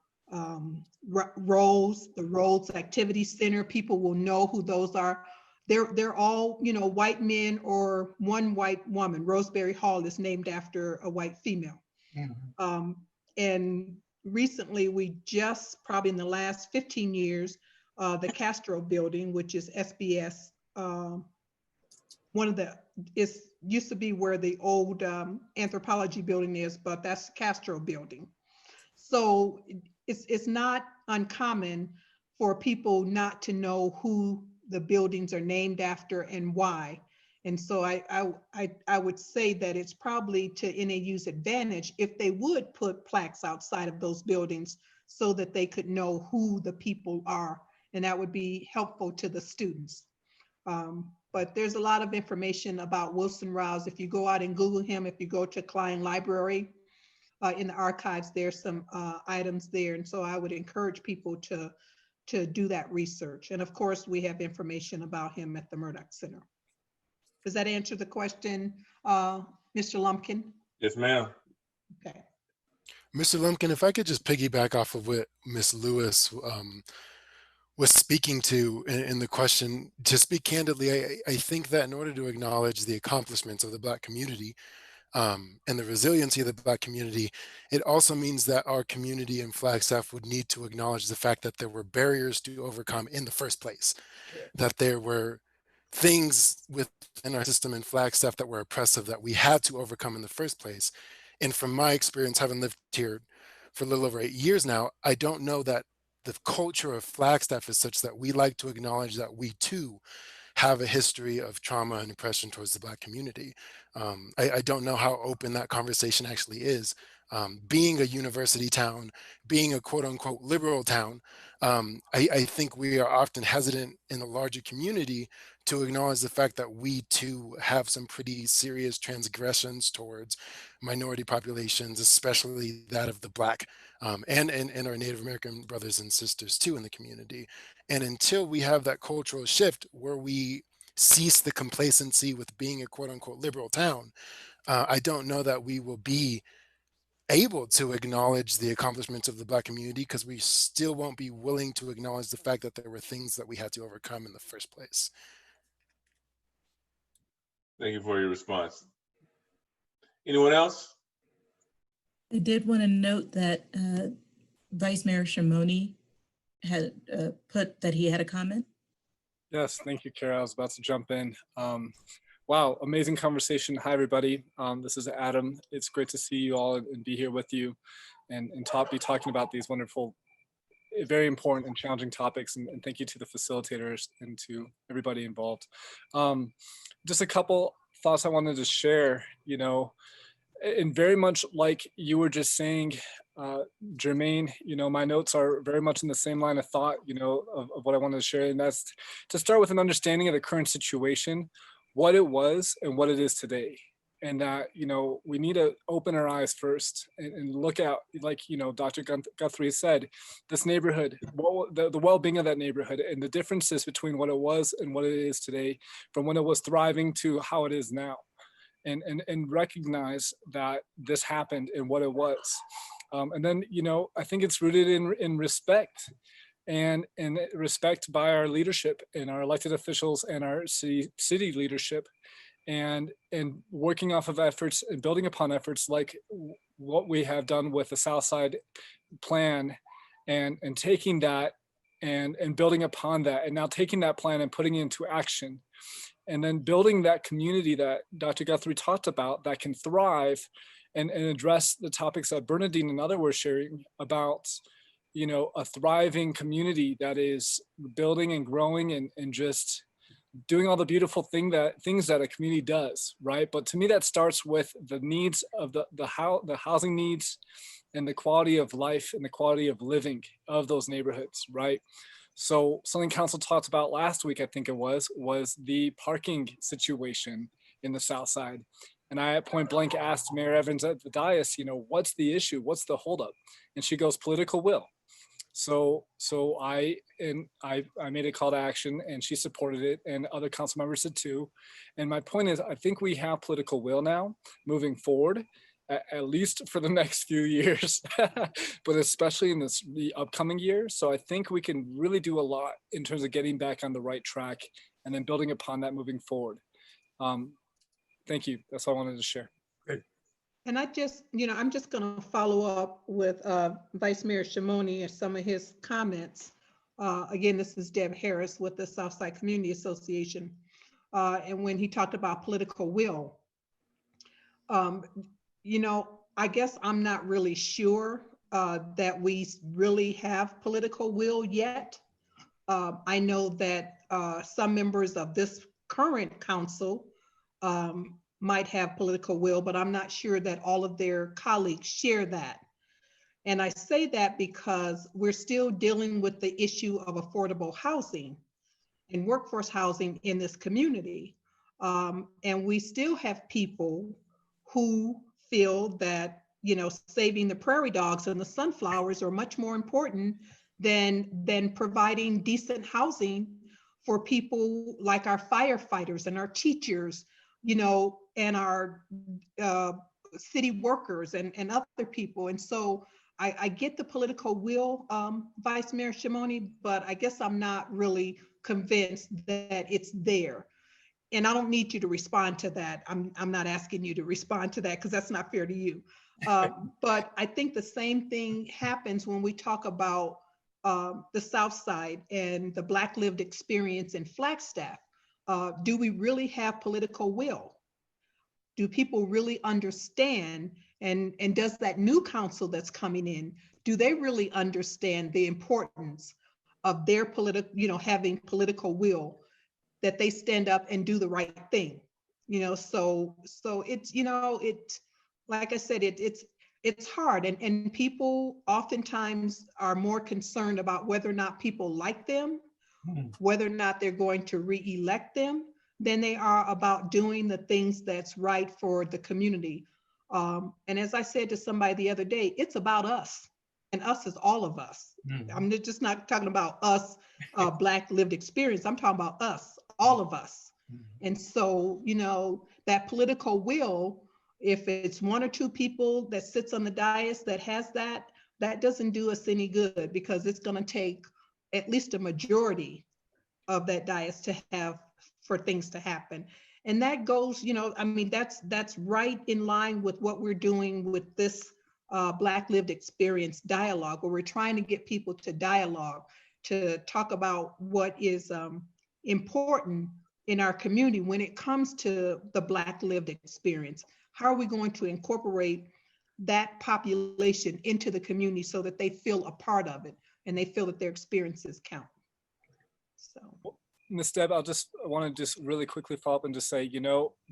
Speaker 6: Rhodes, the Rhodes Activity Center. People will know who those are. They're all, you know, white men or one white woman. Roseberry Hall is named after a white female. And recently, we just, probably in the last 15 years, the Castro building, which is SBS, it used to be where the old anthropology building is, but that's Castro building. So it's not uncommon for people not to know who the buildings are named after and why. And so I would say that it's probably to NAU's advantage if they would put plaques outside of those buildings so that they could know who the people are, and that would be helpful to the students. But there's a lot of information about Wilson Rouse. If you go out and Google him, if you go to Klein Library, in the archives, there's some items there. And so I would encourage people to do that research. And of course, we have information about him at the Murdoch Center. Does that answer the question, Mr. Lumpkin?
Speaker 4: Yes, ma'am.
Speaker 6: Okay.
Speaker 5: Mr. Lumpkin, if I could just piggyback off of what Ms. Lewis was speaking to in the question, to speak candidly, I think that in order to acknowledge the accomplishments of the Black community, and the resiliency of the Black community, it also means that our community in Flagstaff would need to acknowledge the fact that there were barriers to overcome in the first place, that there were things within our system in Flagstaff that were oppressive that we had to overcome in the first place. And from my experience, having lived here for a little over 8 years now, I don't know that the culture of Flagstaff is such that we like to acknowledge that we too have a history of trauma and oppression towards the Black community. I don't know how open that conversation actually is. Being a university town, being a quote unquote liberal town, I think we are often hesitant in the larger community to acknowledge the fact that we too have some pretty serious transgressions towards minority populations, especially that of the Black and our Native American brothers and sisters too in the community. And until we have that cultural shift where we cease the complacency with being a quote unquote liberal town, I don't know that we will be able to acknowledge the accomplishments of the Black community, because we still won't be willing to acknowledge the fact that there were things that we had to overcome in the first place.
Speaker 4: Thank you for your response. Anyone else?
Speaker 3: I did want to note that Vice Mayor Shimoni had put that he had a comment.
Speaker 7: Yes, thank you, Kara. I was about to jump in. Wow, amazing conversation. Hi, everybody. This is Adam. It's great to see you all and be here with you and be talking about these wonderful, very important and challenging topics. And thank you to the facilitators and to everybody involved. Just a couple thoughts I wanted to share, you know, and very much like you were just saying, Jermaine, you know, my notes are very much in the same line of thought, you know, of what I wanted to share. And that's to start with an understanding of the current situation, what it was and what it is today. And that, you know, we need to open our eyes first and look at, like, you know, Dr. Guthrie said, this neighborhood, the well-being of that neighborhood and the differences between what it was and what it is today, from when it was thriving to how it is now. And recognize that this happened and what it was. And then, you know, I think it's rooted in respect and respect by our leadership and our elected officials and our city leadership, and working off of efforts and building upon efforts like what we have done with the Southside plan, and taking that and building upon that, and now taking that plan and putting it into action. And then building that community that Dr. Guthrie talked about that can thrive and address the topics that Bernadine and others were sharing about, you know, a thriving community that is building and growing and just doing all the beautiful things that a community does, right? But to me, that starts with the needs of the housing needs and the quality of life and the quality of living of those neighborhoods, right? So something council talked about last week, I think it was the parking situation in the South Side. And I at point blank asked Mayor Evans at the dais, you know, what's the issue? What's the holdup? And she goes, political will. So I made a call to action and she supported it, and other council members did too. And my point is, I think we have political will now moving forward, at least for the next few years, but especially in the upcoming year. So I think we can really do a lot in terms of getting back on the right track and then building upon that moving forward. Thank you. That's all I wanted to share.
Speaker 2: Good.
Speaker 6: And I just, you know, I'm just going to follow up with Vice Mayor Shimoni and some of his comments. Again, this is Deb Harris with the Southside Community Association. And when he talked about political will, you know, I guess I'm not really sure that we really have political will yet. I know that some members of this current council might have political will, but I'm not sure that all of their colleagues share that. And I say that because we're still dealing with the issue of affordable housing and workforce housing in this community. And we still have people who feel that, you know, saving the prairie dogs and the sunflowers are much more important than providing decent housing for people like our firefighters and our teachers, you know, and our city workers and other people. And so I get the political will, Vice Mayor Shimoni, but I guess I'm not really convinced that it's there. And I don't need you to respond to that. I'm not asking you to respond to that because that's not fair to you. But I think the same thing happens when we talk about the South Side and the Black lived experience in Flagstaff. Do we really have political will? Do people really understand? And does that new council that's coming in, do they really understand the importance of their political, you know, having political will, that they stand up and do the right thing? You know, so it's, you know, it, like I said, it's hard, and people oftentimes are more concerned about whether or not people like them, whether or not they're going to re-elect them, than they are about doing the things that's right for the community. And as I said to somebody the other day, it's about us, and us is all of us. I'm just not talking about us, Black lived experience. I'm talking about us, all of us. And so, you know, that political will, if it's one or two people that sits on the dais that has that, that doesn't do us any good, because it's going to take at least a majority of that dais to have for things to happen. And that goes, you know, I mean, that's right in line with what we're doing with this Black lived experience dialogue, where we're trying to get people to dialogue, to talk about what is important in our community when it comes to the Black lived experience. How are we going to incorporate that population into the community so that they feel a part of it and they feel that their experiences count? So,
Speaker 7: Ms. Deb, I want to just really quickly follow up and just say,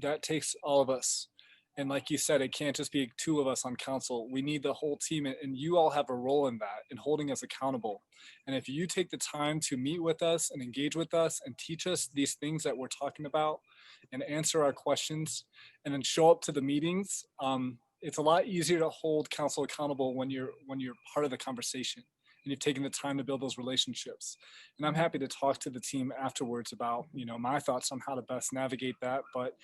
Speaker 7: that takes all of us. And like you said, it can't just be two of us on council. We need the whole team, and you all have a role in that, in holding us accountable. And if you take the time to meet with us and engage with us and teach us these things that we're talking about and answer our questions and then show up to the meetings, it's a lot easier to hold council accountable when you're part of the conversation and you've taken the time to build those relationships. And I'm happy to talk to the team afterwards about, my thoughts on how to best navigate that. But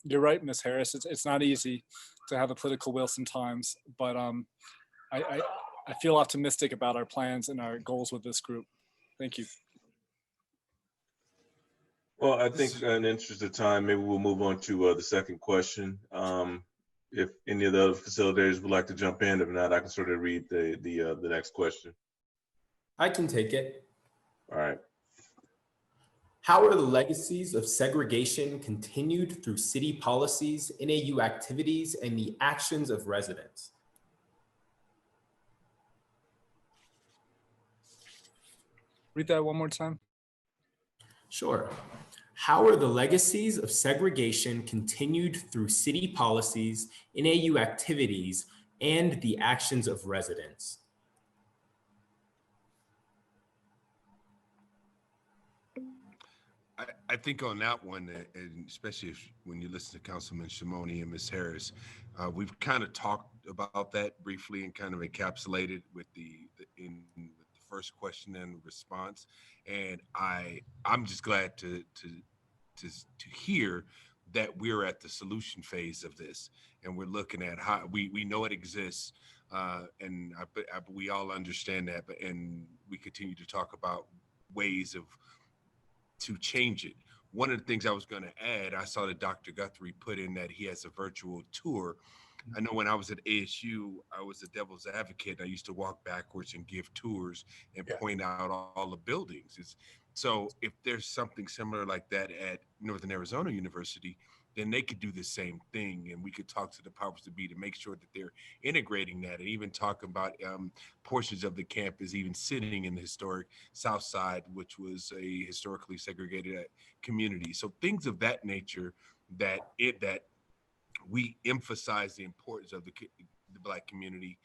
Speaker 7: you're right, Ms. Harris, it's not easy to have a political will sometimes, but I feel optimistic about our plans and our goals with this group. Thank you.
Speaker 4: Well, I think in the interest of time, maybe we'll move on to the second question. If any of the other facilitators would like to jump in, if not, I can sort of read the next question.
Speaker 8: I can take it.
Speaker 4: All right.
Speaker 8: How are the legacies of segregation continued through city policies, NAU activities, and the actions of residents?
Speaker 7: Read that one more time.
Speaker 8: Sure. How are the legacies of segregation continued through city policies, NAU activities, and the actions of residents?
Speaker 9: I think on that one, and especially when you listen to Councilman Shimoni and Ms. Harris, we've kind of talked about that briefly and kind of encapsulated with the first question and response. And I'm just glad to hear that we're at the solution phase of this, and we're looking at how we know it exists, and we all understand that, and we continue to talk about ways to change it. One of the things I was going to add, I saw that Dr. Guthrie put in that he has a virtual tour. I know when I was at ASU, I was a devil's advocate. I used to walk backwards and give tours and point out all the buildings. So if there's something similar like that at Northern Arizona University, then they could do the same thing, and we could talk to the powers that be to make sure that they're integrating that, and even talk about portions of the campus even sitting in the historic Southside, which was a historically segregated community. So things of that nature that we emphasize the importance of the Black community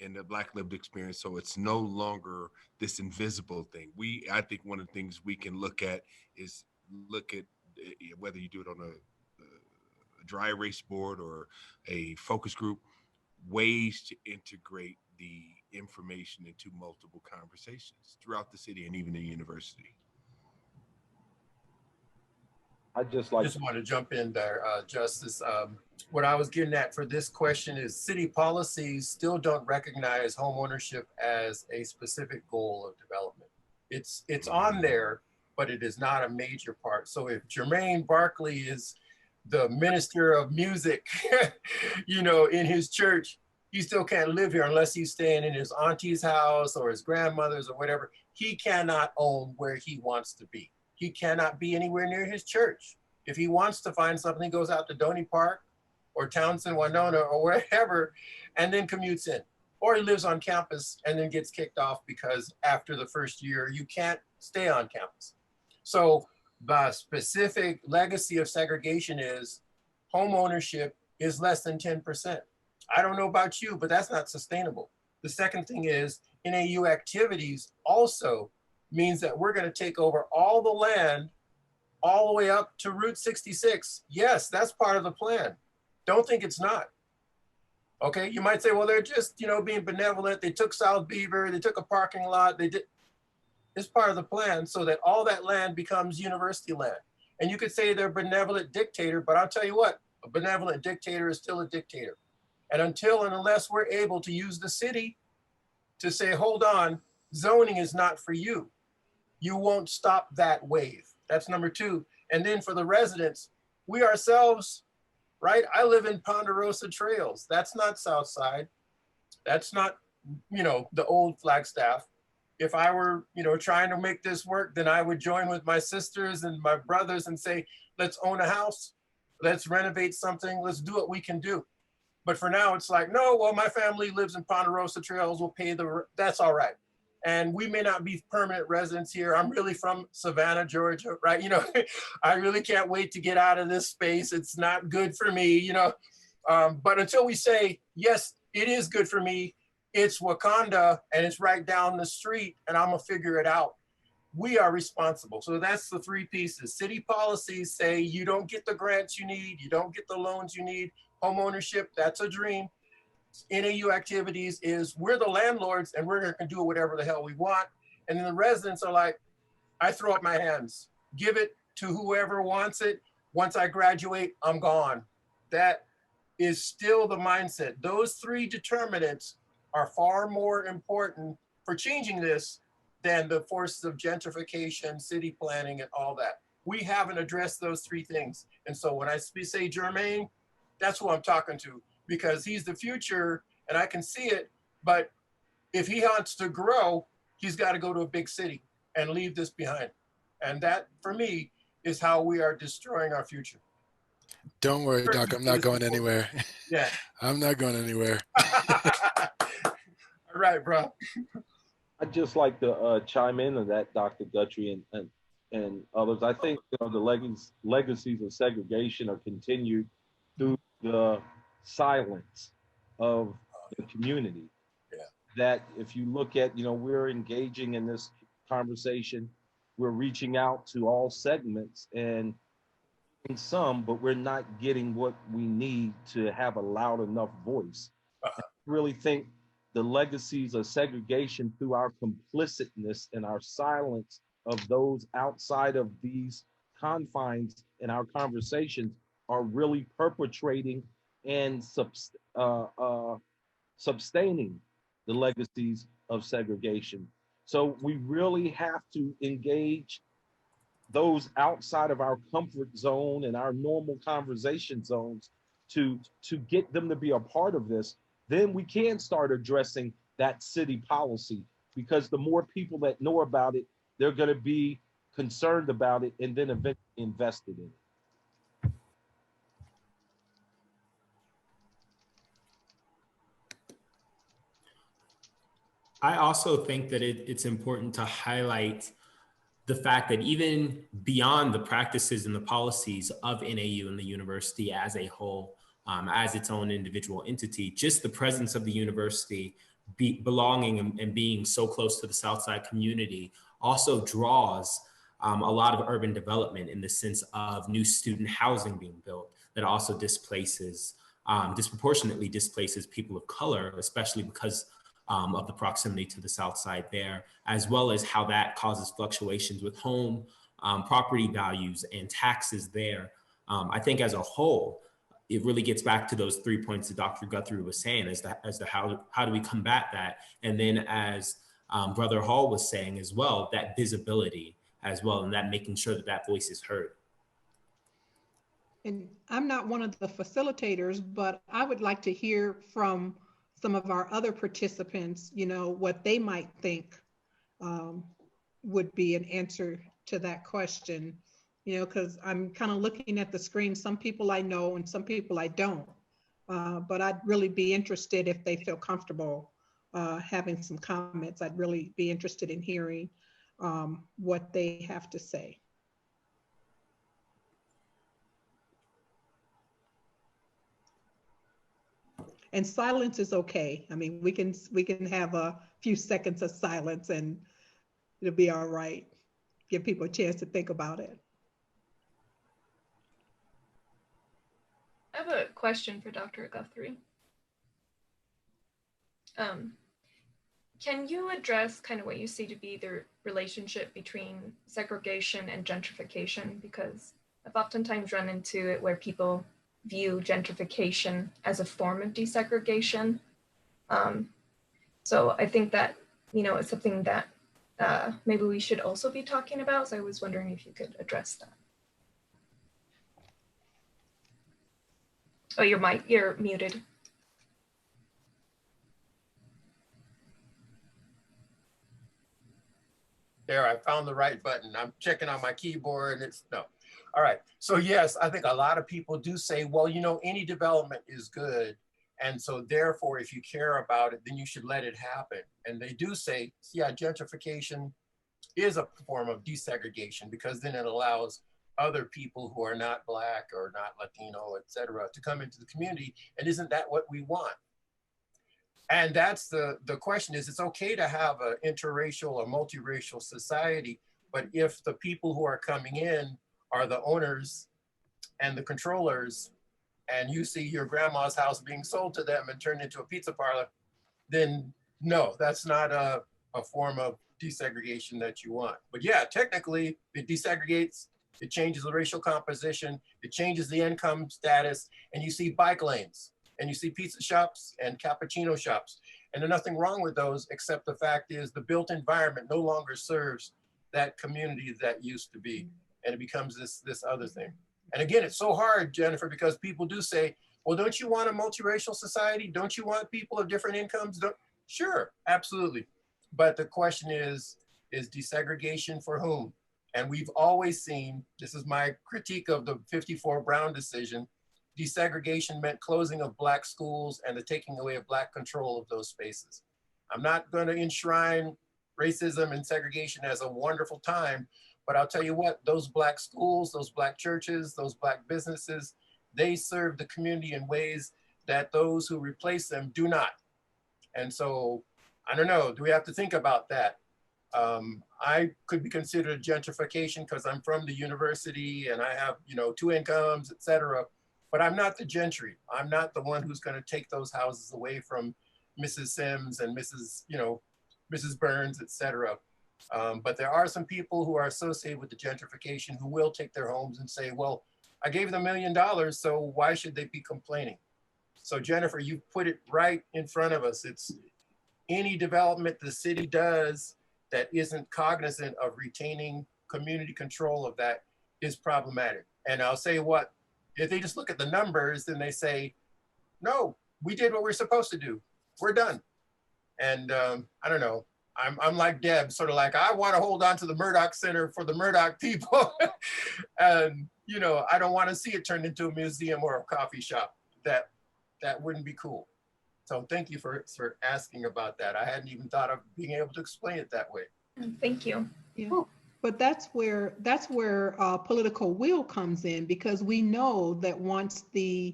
Speaker 9: and the Black lived experience, so it's no longer this invisible thing. I think one of the things we can look at is whether you do it on a dry erase board or a focus group, ways to integrate the information into multiple conversations throughout the city and even the university.
Speaker 2: I just want to jump in there, Justice. What I was getting at for this question is city policies still don't recognize homeownership as a specific goal of development. It's on there, but it is not a major part. So if Jermaine Barkley is the minister of music, in his church, he still can't live here unless he's staying in his auntie's house or his grandmother's or whatever. He cannot own where he wants to be. He cannot be anywhere near his church. If he wants to find something, he goes out to Donny Park or Townsend, Winona, or wherever, and then commutes in. Or he lives on campus and then gets kicked off because after the first year, you can't stay on campus. So the specific legacy of segregation is home ownership is less than 10%. I don't know about you, but that's not sustainable. The second thing is NAU activities also means that we're going to take over all the land all the way up to Route 66. Yes, that's part of the plan. Don't think it's not. Okay, you might say, well, they're just, being benevolent. They took South Beaver, they took a parking lot, they did. It's part of the plan so that all that land becomes university land. And you could say they're a benevolent dictator, but I'll tell you what, a benevolent dictator is still a dictator. And until and unless we're able to use the city to say, hold on, zoning is not for you, you won't stop that wave. That's number two. And then for the residents, we ourselves, right? I live in Ponderosa Trails. That's not Southside. That's not, the old Flagstaff. If I were, trying to make this work, then I would join with my sisters and my brothers and say, let's own a house, let's renovate something, let's do what we can do. But for now, it's like, no, well, my family lives in Ponderosa Trails, we'll pay that's all right. And we may not be permanent residents here. I'm really from Savannah, Georgia, right? I really can't wait to get out of this space. It's not good for me, but until we say, yes, it is good for me, it's Wakanda and it's right down the street and I'm gonna figure it out. We are responsible. So that's the three pieces. City policies say you don't get the grants you need, you don't get the loans you need. Home ownership, that's a dream. NAU activities is we're the landlords and we're gonna do whatever the hell we want. And then the residents are like, I throw up my hands, give it to whoever wants it. Once I graduate, I'm gone. That is still the mindset. Those three determinants are far more important for changing this than the forces of gentrification, city planning, and all that. We haven't addressed those three things. And so when I say Jermaine, that's who I'm talking to, because he's the future and I can see it, but if he wants to grow, he's got to go to a big city and leave this behind. And that, for me, is how we are destroying our future.
Speaker 5: Don't worry, Doc, I'm not going anywhere.
Speaker 2: Yeah.
Speaker 5: I'm not going anywhere.
Speaker 2: All right, bro.
Speaker 10: I'd just like to chime in on that, Dr. Guthrie and others. I think the legacies of segregation are continued through the silence of the community.
Speaker 2: Yeah.
Speaker 10: That if you look at, we're engaging in this conversation, we're reaching out to all segments and in some, but we're not getting what we need to have a loud enough voice. I really think the legacies of segregation through our complicitness and our silence of those outside of these confines in our conversations are really perpetrating and sustaining the legacies of segregation. So we really have to engage those outside of our comfort zone and our normal conversation zones to get them to be a part of this. Then we can start addressing that city policy, because the more people that know about it, they're going to be concerned about it and then eventually invested in it.
Speaker 8: I also think that it's important to highlight the fact that even beyond the practices and the policies of NAU and the university as a whole, as its own individual entity, just the presence of the university belonging and being so close to the Southside community also draws a lot of urban development in the sense of new student housing being built that also disproportionately displaces people of color, especially because of the proximity to the South Side there, as well as how that causes fluctuations with home property values and taxes there. I think as a whole, it really gets back to those 3 points that Dr. Guthrie was saying as to how do we combat that? And then as Brother Hall was saying as well, that visibility as well, and that making sure that that voice is heard.
Speaker 6: And I'm not one of the facilitators, but I would like to hear from some of our other participants, what they might think would be an answer to that question, because I'm kind of looking at the screen. Some people I know and some people I don't, but I'd really be interested if they feel comfortable having some comments. I'd really be interested in hearing what they have to say. And silence is okay. I mean, we can have a few seconds of silence and it'll be all right. Give people a chance to think about it.
Speaker 11: I have a question for Dr. Guthrie. Can you address kind of what you see to be the relationship between segregation and gentrification? Because I've oftentimes run into it where people view gentrification as a form of desegregation. So I think that, it's something that maybe we should also be talking about. So I was wondering if you could address that. Oh, you're muted.
Speaker 2: There, I found the right button. I'm checking on my keyboard and it's no. All right. So yes, I think a lot of people do say, well, you know, any development is good. And so therefore, if you care about it, then you should let it happen. And they do say, yeah, gentrification is a form of desegregation because then it allows other people who are not Black or not Latino, et cetera, to come into the community. And isn't that what we want? And that's the question is, it's okay to have an interracial or multiracial society, but if the people who are coming in are the owners and the controllers, and you see your grandma's house being sold to them and turned into a pizza parlor, then no, that's not a form of desegregation that you want. But yeah, technically it desegregates, it changes the racial composition, it changes the income status, and you see bike lanes, and you see pizza shops and cappuccino shops. And there's nothing wrong with those, except the fact is the built environment no longer serves that community that used to be. And it becomes this other thing. And again, it's so hard, Jennifer, because people do say, well, don't you want a multiracial society? Don't you want people of different incomes? Sure, absolutely. But the question is desegregation for whom? And we've always seen, this is my critique of the 54 Brown decision, desegregation meant closing of Black schools and the taking away of Black control of those spaces. I'm not going to enshrine racism and segregation as a wonderful time, but I'll tell you what, those Black schools, those Black churches, those Black businesses, they serve the community in ways that those who replace them do not. And so, I don't know, do we have to think about that? I could be considered gentrification because I'm from the university and I have, you know, 2 incomes, et cetera. But I'm not the gentry. I'm not the one who's going to take those houses away from Mrs. Sims and Mrs. Burns, et cetera. But there are some people who are associated with the gentrification who will take their homes and say, well, I gave them $1 million, so why should they be complaining? So Jennifer, you put it right in front of us. It's any development the city does that isn't cognizant of retaining community control of that is problematic. And I'll say what, if they just look at the numbers, then they say, no, we did what we're supposed to do. We're done. And I don't know, I'm like Deb, sort of like, I want to hold on to the Murdoch Center for the Murdoch people. And, you know, I don't want to see it turned into a museum or a coffee shop. That wouldn't be cool. So thank you for asking about that. I hadn't even thought of being able to explain it that way.
Speaker 11: Thank you.
Speaker 6: Yeah. But that's where political will comes in, because we know that once the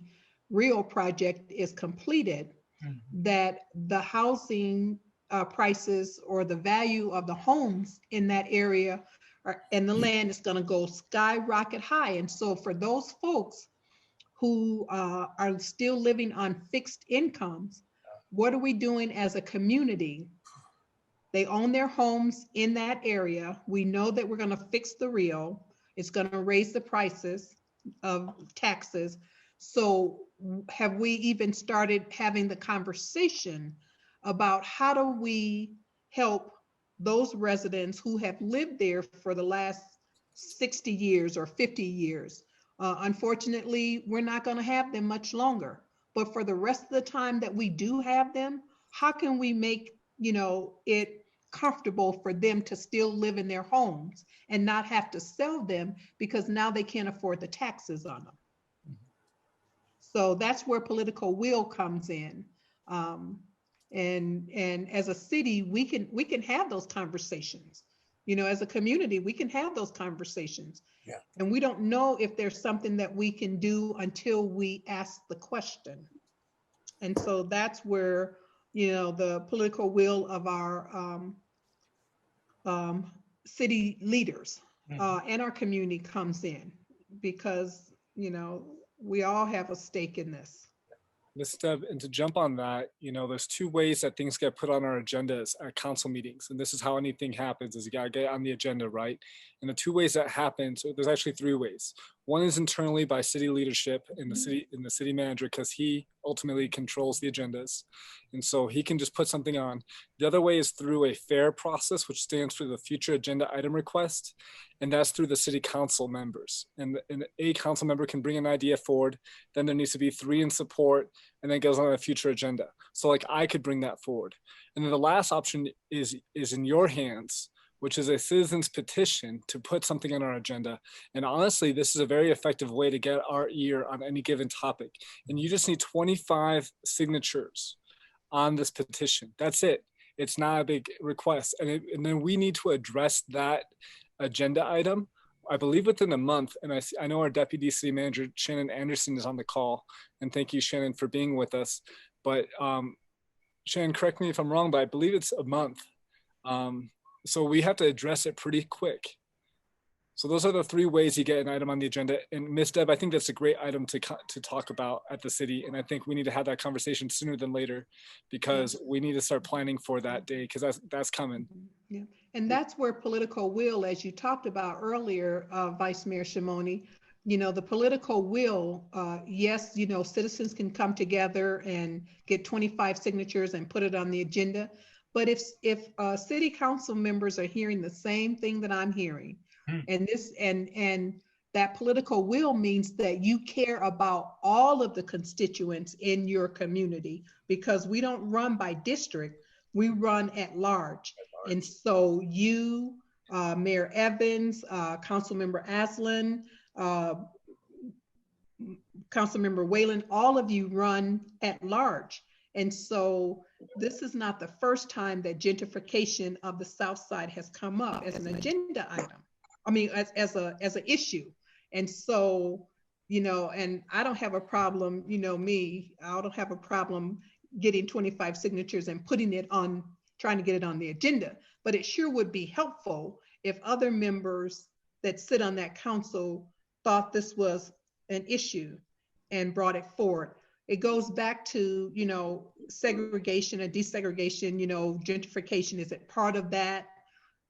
Speaker 6: real project is completed, that the housing prices or the value of the homes in that area and the land is going to go skyrocket high. And so for those folks who are still living on fixed incomes, what are we doing as a community? They own their homes in that area. We know that we're going to fix the real. It's going to raise the prices of taxes. So have we even started having the conversation about how do we help those residents who have lived there for the last 60 years or 50 years? Unfortunately, we're not going to have them much longer. But for the rest of the time that we do have them, how can we make, you know, it comfortable for them to still live in their homes and not have to sell them because now they can't afford the taxes on them? So that's where political will comes in. And as a city, we can have those conversations. You know, as a community, we can have those conversations.
Speaker 2: Yeah. And
Speaker 6: we don't know if there's something that we can do until we ask the question. And so that's where, you know, the political will of our city leaders and our community comes in, because, you know, we all have a stake in this.
Speaker 7: Ms. Deb, and to jump on that, you know, there's 2 ways that things get put on our agendas at council meetings. And this is how anything happens, is you gotta get on the agenda, right? And the 2 ways that happens, so there's actually 3 ways. One is internally by city leadership and the city manager, because he ultimately controls the agendas. And so he can just put something on. The other way is through a FAIR process, which stands for the future agenda item request. And that's through the city council members. And a council member can bring an idea forward. Then there needs to be 3 in support, and then it goes on a future agenda. So like I could bring that forward. And then the last option is in your hands, which is a citizen's petition to put something on our agenda. And honestly, this is a very effective way to get our ear on any given topic. And you just need 25 signatures on this petition. That's it. It's not a big request. And then we need to address that agenda item, I believe, within a month. And I know our Deputy City Manager, Shannon Anderson, is on the call. And thank you, Shannon, for being with us. But Shannon, correct me if I'm wrong, but I believe it's a month. So we have to address it pretty quick. So those are the 3 ways you get an item on the agenda. And Ms. Deb, I think that's a great item to talk about at the city. And I think we need to have that conversation sooner than later, because we need to start planning for that day, because that's coming.
Speaker 6: Yeah, and that's where political will, as you talked about earlier, Vice Mayor Shimoni, the political will, yes, citizens can come together and get 25 signatures and put it on the agenda. But if city council members are hearing the same thing that I'm hearing, and that political will means that you care about all of the constituents in your community, because we don't run by district, we run at large. And so you, Mayor Evans, Councilmember Aslan, Councilmember Whalen, all of you run at large. And so this is not the first time that gentrification of the South Side has come up as an agenda item. I mean, as an issue. And so, and I don't have a problem, I don't have a problem getting 25 signatures and putting it on, trying to get it on the agenda. But it sure would be helpful if other members that sit on that council thought this was an issue and brought it forward. It goes back to, segregation and desegregation, gentrification, is it part of that?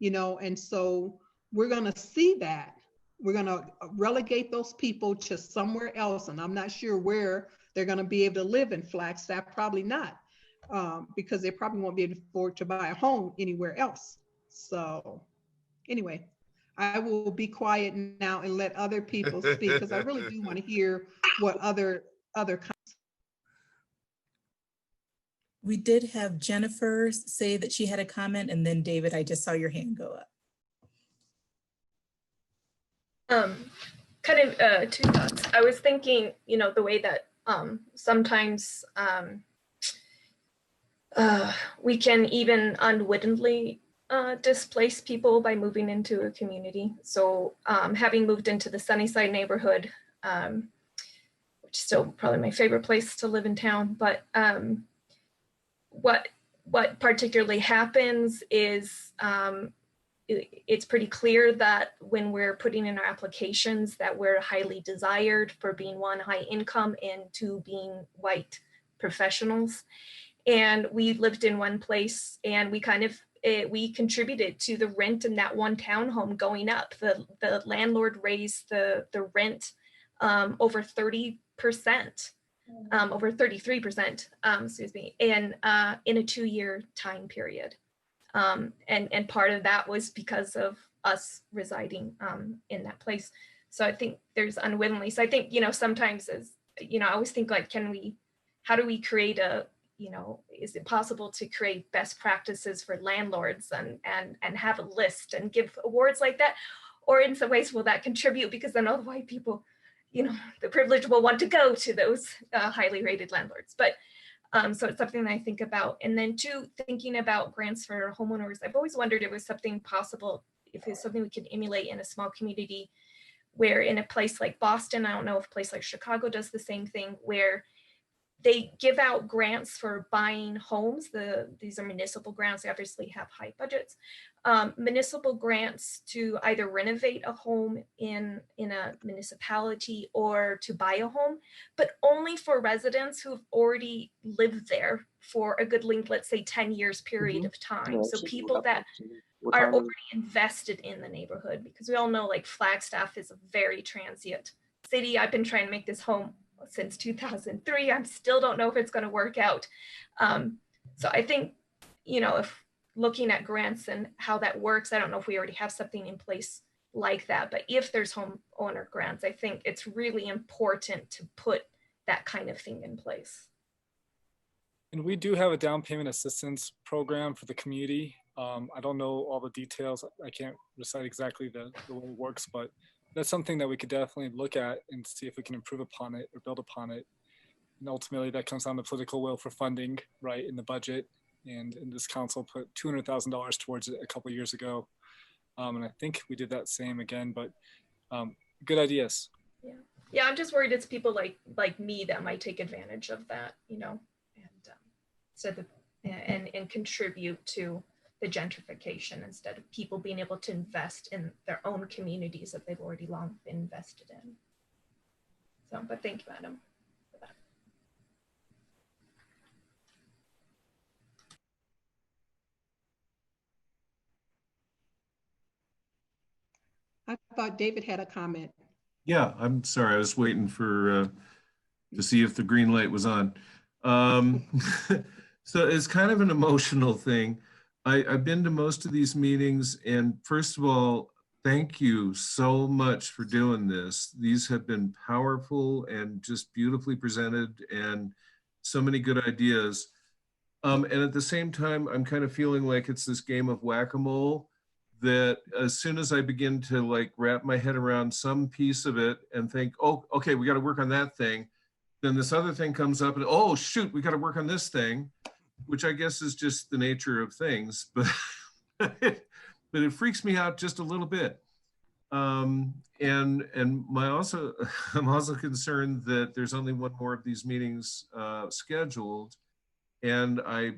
Speaker 6: And so we're going to see that. We're going to relegate those people to somewhere else. And I'm not sure where they're going to be able to live in Flagstaff, probably not, because they probably won't be able to afford to buy a home anywhere else. So anyway, I will be quiet now and let other people speak, because I really do want to hear what other
Speaker 3: We did have Jennifer say that she had a comment, and then David, I just saw your hand go up.
Speaker 11: Kind of 2 thoughts. I was thinking, the way that sometimes we can even unwittingly displace people by moving into a community. So having moved into the Sunnyside neighborhood, which is still probably my favorite place to live in town, but what particularly happens is it's pretty clear that when we're putting in our applications that we're highly desired for being, 1, high income, and 2, being white professionals. And we lived in one place, and we we contributed to the rent in that one townhome going up. The landlord raised the rent over 30%. Over 33%, excuse me, in a 2-year time period. And part of that was because of us residing in that place. So I think there's unwittingly, so I think, sometimes as, I always think like, how do we create is it possible to create best practices for landlords and have a list and give awards like that? Or in some ways, will that contribute, because then all the white people, the privileged will want to go to those highly rated landlords. But so it's something that I think about. And then 2, thinking about grants for homeowners. I've always wondered if it was something possible, if it's something we could emulate in a small community, where in a place like Boston, I don't know if a place like Chicago does the same thing, where they give out grants for buying homes. These are municipal grants. They obviously have high budgets. Municipal grants to either renovate a home in a municipality or to buy a home, but only for residents who've already lived there for a good length, let's say 10 years period of time. So people that are already invested in the neighborhood, because we all know like Flagstaff is a very transient city. I've been trying to make this home since 2003. I still don't know if it's going to work out. So I think, if looking at grants and how that works, I don't know if we already have something in place like that, but if there's homeowner grants, I think it's really important to put that kind of thing in place.
Speaker 7: And we do have a down payment assistance program for the community. I don't know all the details. I can't recite exactly the way it works, but that's something that we could definitely look at and see if we can improve upon it or build upon it. And ultimately that comes down to political will for funding, right, in the budget. And this council put $200,000 towards it a couple of years ago. And I think we did that same again, but good ideas.
Speaker 11: Yeah. Yeah, I'm just worried it's people like me that might take advantage of that, you know, and so and contribute to the gentrification instead of people being able to invest in their own communities that they've already long been invested in. So, but thank you, Adam, for that.
Speaker 6: I thought David had a comment.
Speaker 12: Yeah, I'm sorry. I was waiting for to see if the green light was on. So it's kind of an emotional thing. I've been to most of these meetings, and first of all, thank you so much for doing this. These have been powerful and just beautifully presented, and so many good ideas. And at the same time, I'm kind of feeling like it's this game of whack-a-mole, that as soon as I begin to like wrap my head around some piece of it and think, oh, okay, we got to work on that thing, then this other thing comes up and, oh shoot, we got to work on this thing, which I guess is just the nature of things, but but it freaks me out just a little bit. And I'm also concerned that there's only one more of these meetings scheduled, and I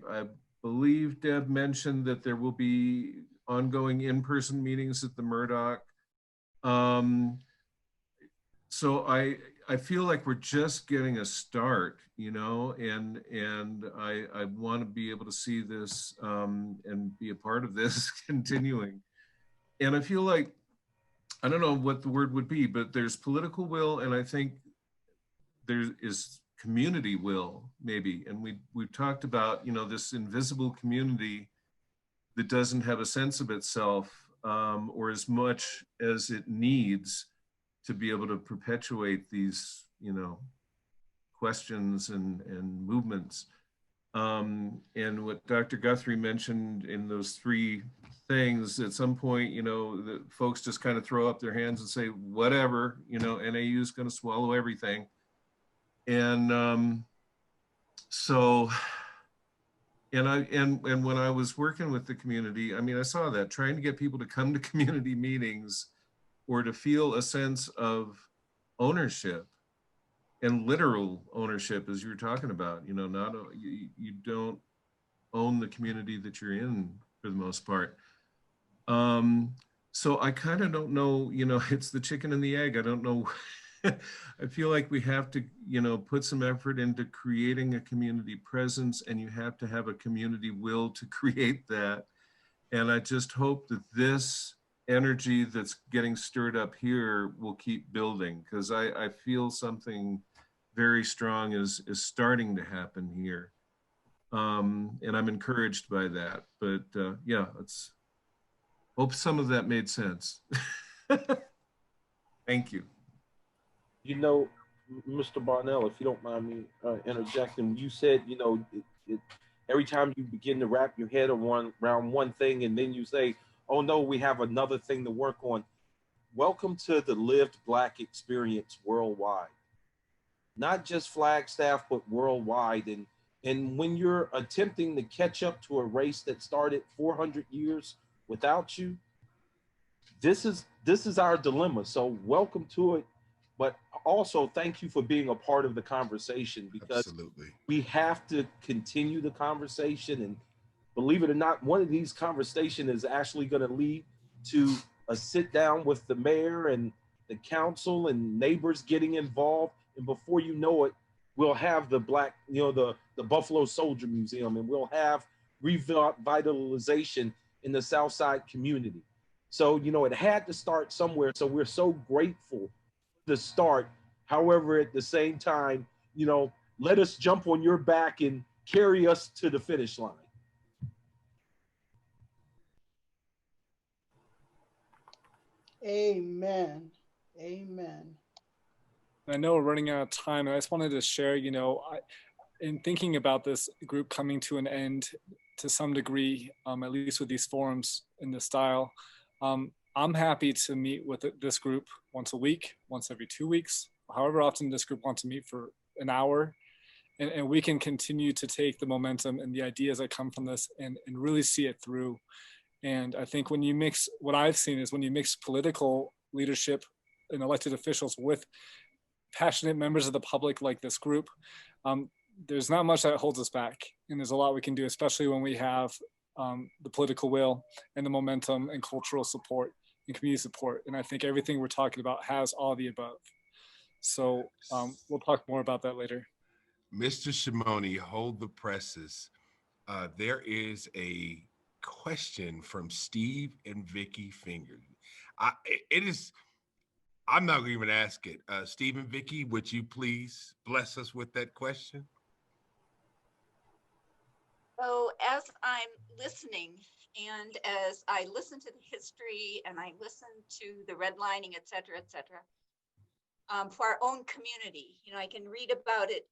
Speaker 12: believe Deb mentioned that there will be ongoing in-person meetings at the Murdoch. So I feel like we're just getting a start, you know, and I want to be able to see this and be a part of this continuing. And I feel like, I don't know what the word would be, but there's political will, and I think there is community will, maybe. And we've talked about, you know, this invisible community that doesn't have a sense of itself or as much as it needs to be able to perpetuate these, you know, questions and movements. And what Dr. Guthrie mentioned in those three things, at some point, you know, the folks just kind of throw up their hands and say, whatever, you know, NAU is going to swallow everything. And so, and when I was working with the community, I mean, I saw that, trying to get people to come to community meetings or to feel a sense of ownership, and literal ownership, as you were talking about, you know, not you don't own the community that you're in for the most part. So I kind of don't know, you know, it's the chicken and the egg. I don't know. I feel like we have to, you know, put some effort into creating a community presence, and you have to have a community will to create that. And I just hope that this energy that's getting stirred up here will keep building, because I feel something very strong is starting to happen here. And I'm encouraged by that. But yeah, let's hope some of that made sense. Thank you.
Speaker 10: You know, Mr. Barnell, if you don't mind me interjecting, you said, you know, every time you begin to wrap your head around one thing and then you say, oh no, we have another thing to work on. Welcome to the lived Black experience worldwide. Not just Flagstaff, but worldwide. And when you're attempting to catch up to a race that started 400 years without you, this is our dilemma. So welcome to it. But also thank you for being a part of the conversation, because
Speaker 9: Absolutely.
Speaker 10: we have to continue the conversation. And believe it or not, one of these conversations is actually going to lead to a sit down with the mayor and the council and neighbors getting involved. And before you know it, we'll have the Black, you know, the Buffalo Soldier Museum, and we'll have revitalization in the Southside community. So, you know, it had to start somewhere. So we're so grateful to start. However, at the same time, you know, let us jump on your back and carry us to the finish line.
Speaker 1: Amen. Amen.
Speaker 7: I know we're running out of time. I just wanted to share, you know, in thinking about this group coming to an end, to some degree, at least with these forums in this style. I'm happy to meet with this group once a week, once every 2 weeks, however often this group wants to meet for an hour. And we can continue to take the momentum and the ideas that come from this and really see it through. And I think when you mix, what I've seen is when you mix political leadership and elected officials with passionate members of the public like this group, there's not much that holds us back. And there's a lot we can do, especially when we have the political will and the momentum and cultural support and community support. And I think everything we're talking about has all the above. So we'll talk more about that later.
Speaker 9: Mr. Shimoni, hold the presses. There is a question from Steve and Vicky Finger. I'm not going to even ask it. Steve and Vicky, would you please bless us with that question?
Speaker 13: So as I'm listening, and as I listen to the history and I listen to the redlining, et cetera, for our own community, I can read about it,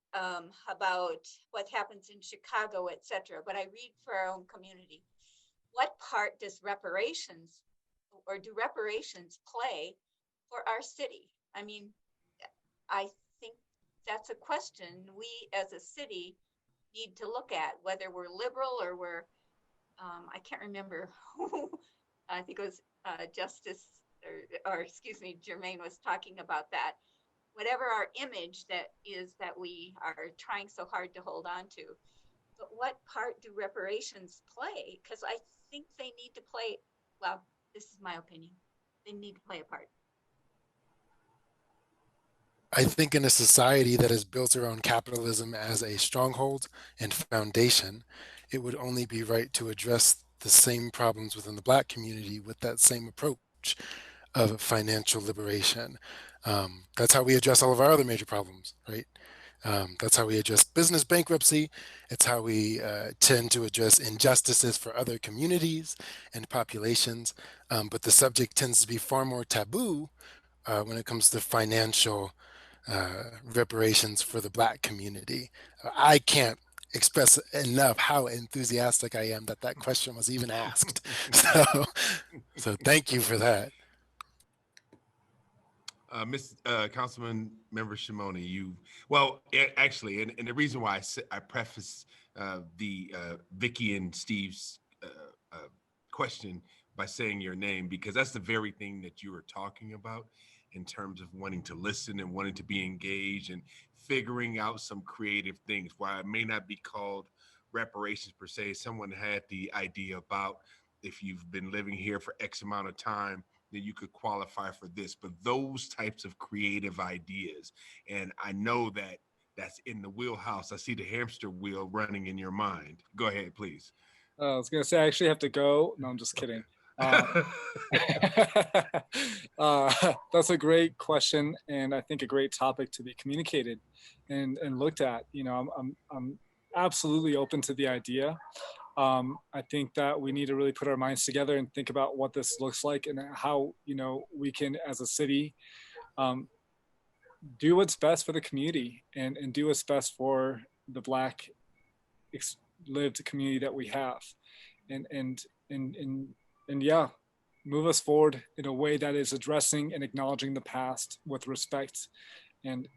Speaker 13: about what happens in Chicago, et cetera, but I read for our own community. What part does reparations, or do reparations play for our city? I mean, I think that's a question we as a city need to look at, whether we're liberal or we're, I can't remember who, I think it was Justice, or excuse me, Jermaine was talking about that. Whatever our image that is that we are trying so hard to hold on to. But what part do reparations play? Because I think they need to play, well, this is my opinion, they need to play a part.
Speaker 5: I think in a society that is built around capitalism as a stronghold and foundation, it would only be right to address the same problems within the Black community with that same approach of financial liberation. That's how we address all of our other major problems, right? That's how we address business bankruptcy. It's how we tend to address injustices for other communities and populations. But the subject tends to be far more taboo when it comes to financial reparations for the Black community. I can't express enough how enthusiastic I am that question was even asked. So thank you for that.
Speaker 9: Councilman Member Shimoni, actually, and the reason why I preface the Vicky and Steve's question by saying your name, because that's the very thing that you were talking about in terms of wanting to listen and wanting to be engaged and figuring out some creative things. While it may not be called reparations per se, someone had the idea about if you've been living here for X amount of time, then you could qualify for this. But those types of creative ideas, and I know that that's in the wheelhouse. I see the hamster wheel running in your mind. Go ahead, please.
Speaker 7: I was going to say, I actually have to go. No, I'm just kidding. That's a great question, and I think a great topic to be communicated and looked at. I'm absolutely open to the idea. I think that we need to really put our minds together and think about what this looks like and how we can, as a city, do what's best for the community and do what's best for the Black lived community that we have, and yeah, move us forward in a way that is addressing and acknowledging the past with respect and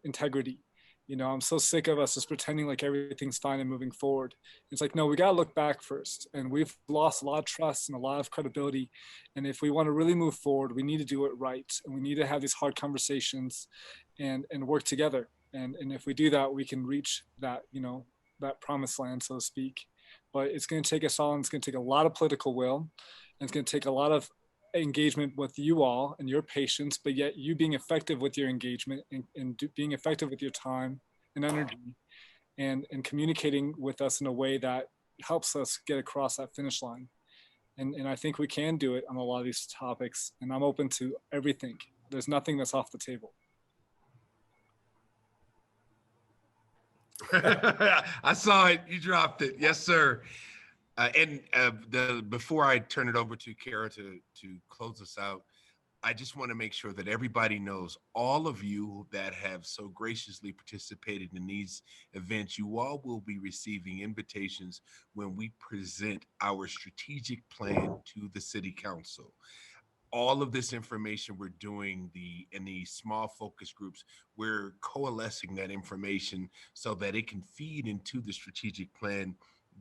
Speaker 7: integrity. I'm so sick of us just pretending like everything's fine and moving forward. It's like, no, we got to look back first. And we've lost a lot of trust and a lot of credibility. And if we want to really move forward, we need to do it right. And we need to have these hard conversations and work together. And if we do that, we can reach that, that promised land, so to speak. But it's going to take us all, and it's going to take a lot of political will. And it's going to take a lot of engagement with you all and your patience, but yet you being effective with your engagement and being effective with your time and energy and communicating with us in a way that helps us get across that finish line. And I think we can do it on a lot of these topics, and I'm open to everything. There's nothing that's off the table.
Speaker 9: I saw it, you dropped it. Yes, sir. Before I turn it over to Kara to close us out, I just want to make sure that everybody knows, all of you that have so graciously participated in these events, you all will be receiving invitations when we present our strategic plan to the city council. All of this information we're doing in these small focus groups, we're coalescing that information so that it can feed into the strategic plan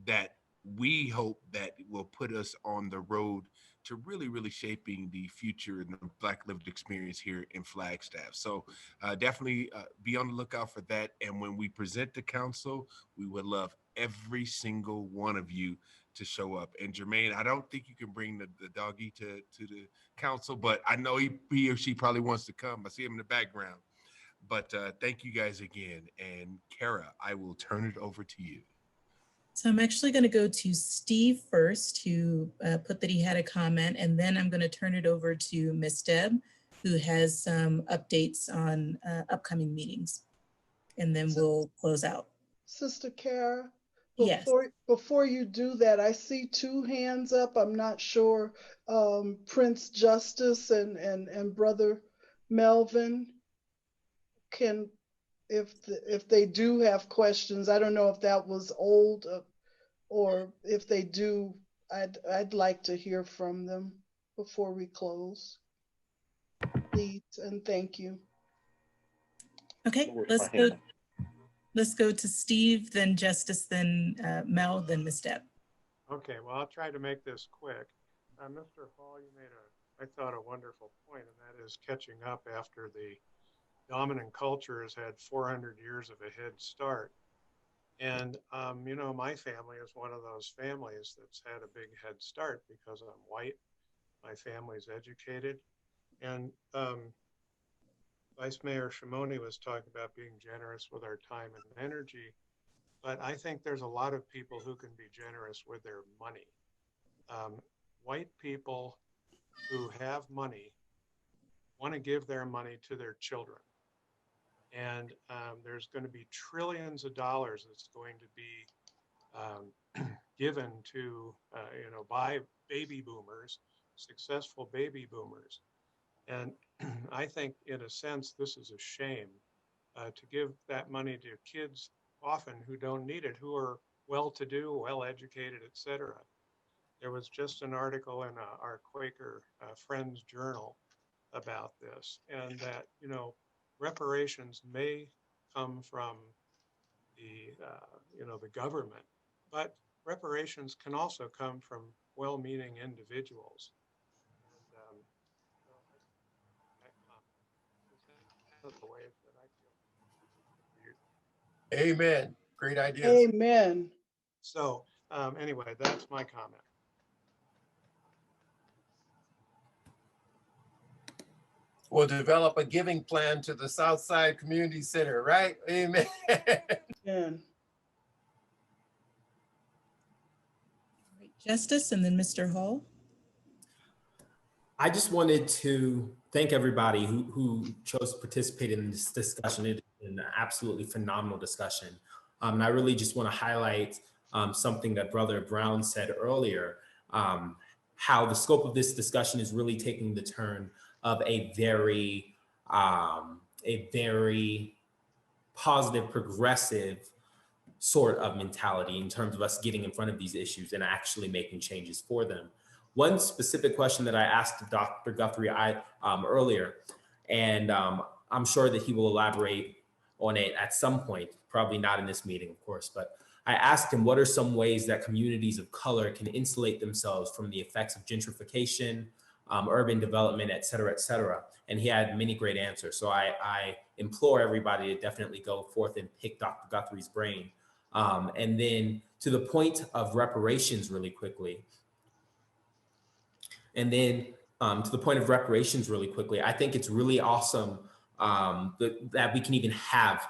Speaker 9: that we hope that will put us on the road to really shaping the future and the Black lived experience here in Flagstaff. So definitely be on the lookout for that. And when we present the council, we would love every single one of you to show up. And Jermaine, I don't think you can bring the doggy to the council, but I know he or she probably wants to come. I see him in the background. But thank you guys again. And Kara, I will turn it over to you.
Speaker 3: So I'm actually going to go to Steve first, who put that he had a comment, and then I'm going to turn it over to Ms. Deb, who has some updates on upcoming meetings. And then we'll close out.
Speaker 1: Sister Kara,
Speaker 3: Yes.
Speaker 1: Before you do that, I see two hands up. I'm not sure, Prince Justice and Brother Melvin can, if they do have questions. I don't know if that was old or if they do, I'd like to hear from them before we close. Please and thank you.
Speaker 3: Okay, let's go to Steve, then Justice, then Mel, then Ms. Deb.
Speaker 14: Okay, well, I'll try to make this quick. Mr. Hall, you made I thought, a wonderful point, and that is catching up after the dominant culture has had 400 years of a head start. And, you know, my family is one of those families that's had a big head start because I'm white. My family's educated. And Vice Mayor Shimoni was talking about being generous with our time and energy. But I think there's a lot of people who can be generous with their money. White people who have money want to give their money to their children. And there's going to be trillions of dollars that's going to be given to, you know, by baby boomers, successful baby boomers. And I think, in a sense, this is a shame to give that money to kids often who don't need it, who are well-to-do, well-educated, et cetera. There was just an article in our Quaker Friends Journal about this, and that, you know, reparations may come from the, you know, the government, but reparations can also come from well-meaning individuals. And, that's the way that I feel.
Speaker 2: Amen. Great idea.
Speaker 1: Amen.
Speaker 14: So anyway, that's my comment.
Speaker 2: We'll develop a giving plan to the Southside Community Center, right? Amen.
Speaker 1: Amen.
Speaker 3: Justice, and then Mr. Hall.
Speaker 8: I just wanted to thank everybody who chose to participate in this discussion. It's an absolutely phenomenal discussion. And I really just want to highlight something that Brother Brown said earlier, how the scope of this discussion is really taking the turn of a very positive, progressive sort of mentality in terms of us getting in front of these issues and actually making changes for them. One specific question that I asked Dr. Guthrie earlier, and I'm sure that he will elaborate on it at some point, probably not in this meeting, of course, but I asked him, what are some ways that communities of color can insulate themselves from the effects of gentrification, urban development, et cetera, and he had many great answers. So I implore everybody to definitely go forth and pick Dr. Guthrie's brain. And then to the point of reparations really quickly, I think it's really awesome that we can even have,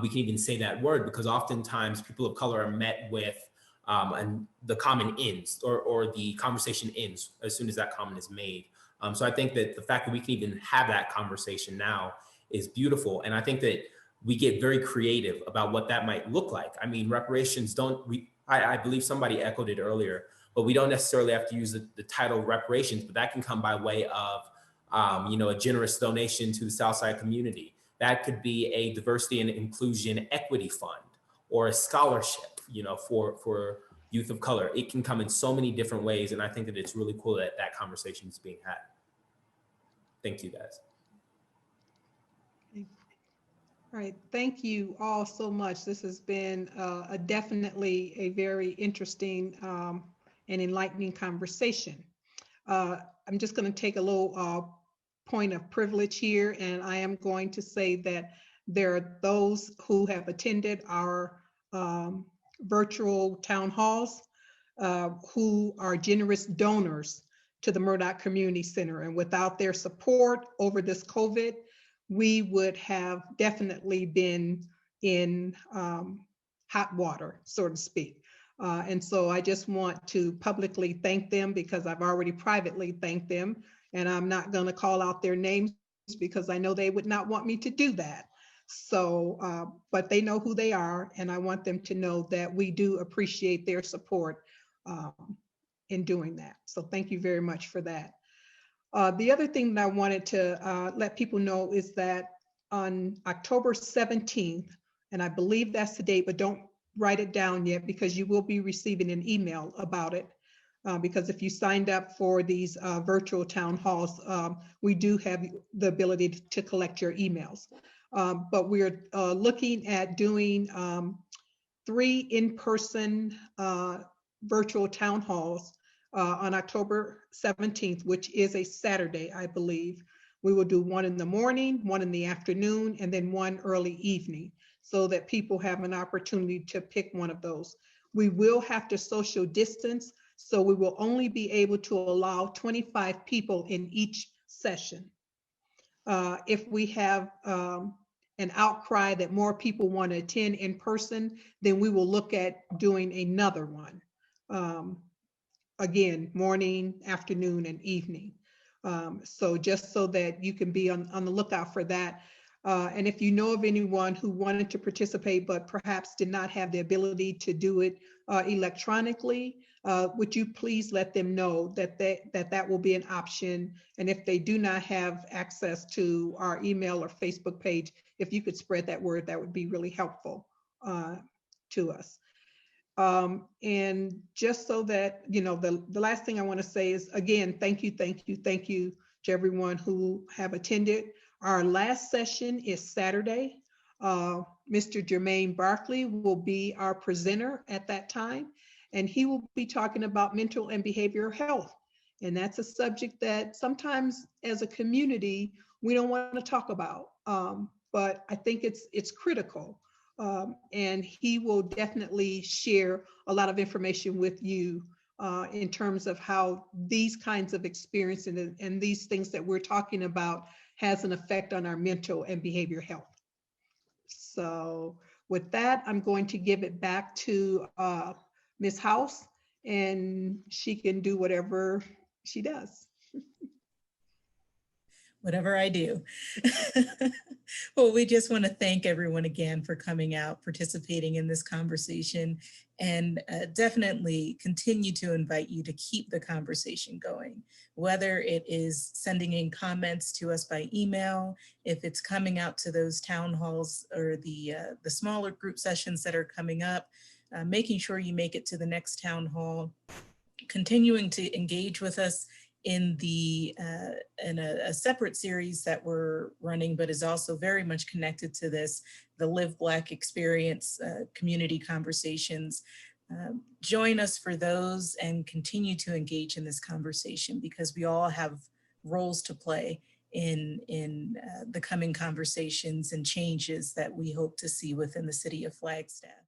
Speaker 8: we can even say that word, because oftentimes people of color are met with and the comment ends or the conversation ends as soon as that comment is made. So I think that the fact that we can even have that conversation now is beautiful. And I think that we get very creative about what that might look like. I mean, reparations I believe somebody echoed it earlier, but we don't necessarily have to use the title reparations, but that can come by way of a generous donation to the Southside community. That could be a diversity and inclusion equity fund or a scholarship, for youth of color. It can come in so many different ways. And I think that it's really cool that that conversation is being had. Thank you, guys.
Speaker 6: All right, thank you all so much. This has been definitely a very interesting and enlightening conversation. I'm just going to take a little point of privilege here, and I am going to say that there are those who have attended our virtual town halls who are generous donors to the Murdoch Community Center, and without their support over this COVID, we would have definitely been in hot water, so to speak. And so I just want to publicly thank them, because I've already privately thanked them, and I'm not going to call out their names because I know they would not want me to do that. So, but they know who they are, and I want them to know that we do appreciate their support in doing that. So thank you very much for that. The other thing that I wanted to let people know is that on October 17th, and I believe that's the date, but don't write it down yet because you will be receiving an email about it. Because if you signed up for these virtual town halls, we do have the ability to collect your emails. But we're looking at doing 3 in-person virtual town halls on October 17th, which is a Saturday, I believe. We will do one in the morning, one in the afternoon, and then one early evening, so that people have an opportunity to pick one of those. We will have to social distance, so we will only be able to allow 25 people in each session. If we have an outcry that more people want to attend in person, then we will look at doing another one. Again, morning, afternoon, and evening. So just so that you can be on the lookout for that. And if you know of anyone who wanted to participate but perhaps did not have the ability to do it electronically, would you please let them know that that will be an option. And if they do not have access to our email or Facebook page, if you could spread that word, that would be really helpful to us. And just so that, the last thing I want to say is, again, thank you to everyone who have attended. Our last session is Saturday. Mr. Jermaine Barkley will be our presenter at that time, and he will be talking about mental and behavioral health. And that's a subject that sometimes as a community, we don't want to talk about, but I think it's critical. And he will definitely share a lot of information with you in terms of how these kinds of experiences and these things that we're talking about has an effect on our mental and behavioral health. So with that, I'm going to give it back to Ms. House, and she can do whatever she does.
Speaker 3: Whatever I do. Well, we just want to thank everyone again for coming out, participating in this conversation, and definitely continue to invite you to keep the conversation going, whether it is sending in comments to us by email, if it's coming out to those town halls or the smaller group sessions that are coming up, making sure you make it to the next town hall, continuing to engage with us in a separate series that we're running, but is also very much connected to this, the Live Black Experience community conversations. Join us for those and continue to engage in this conversation, because we all have roles to play in the coming conversations and changes that we hope to see within the city of Flagstaff.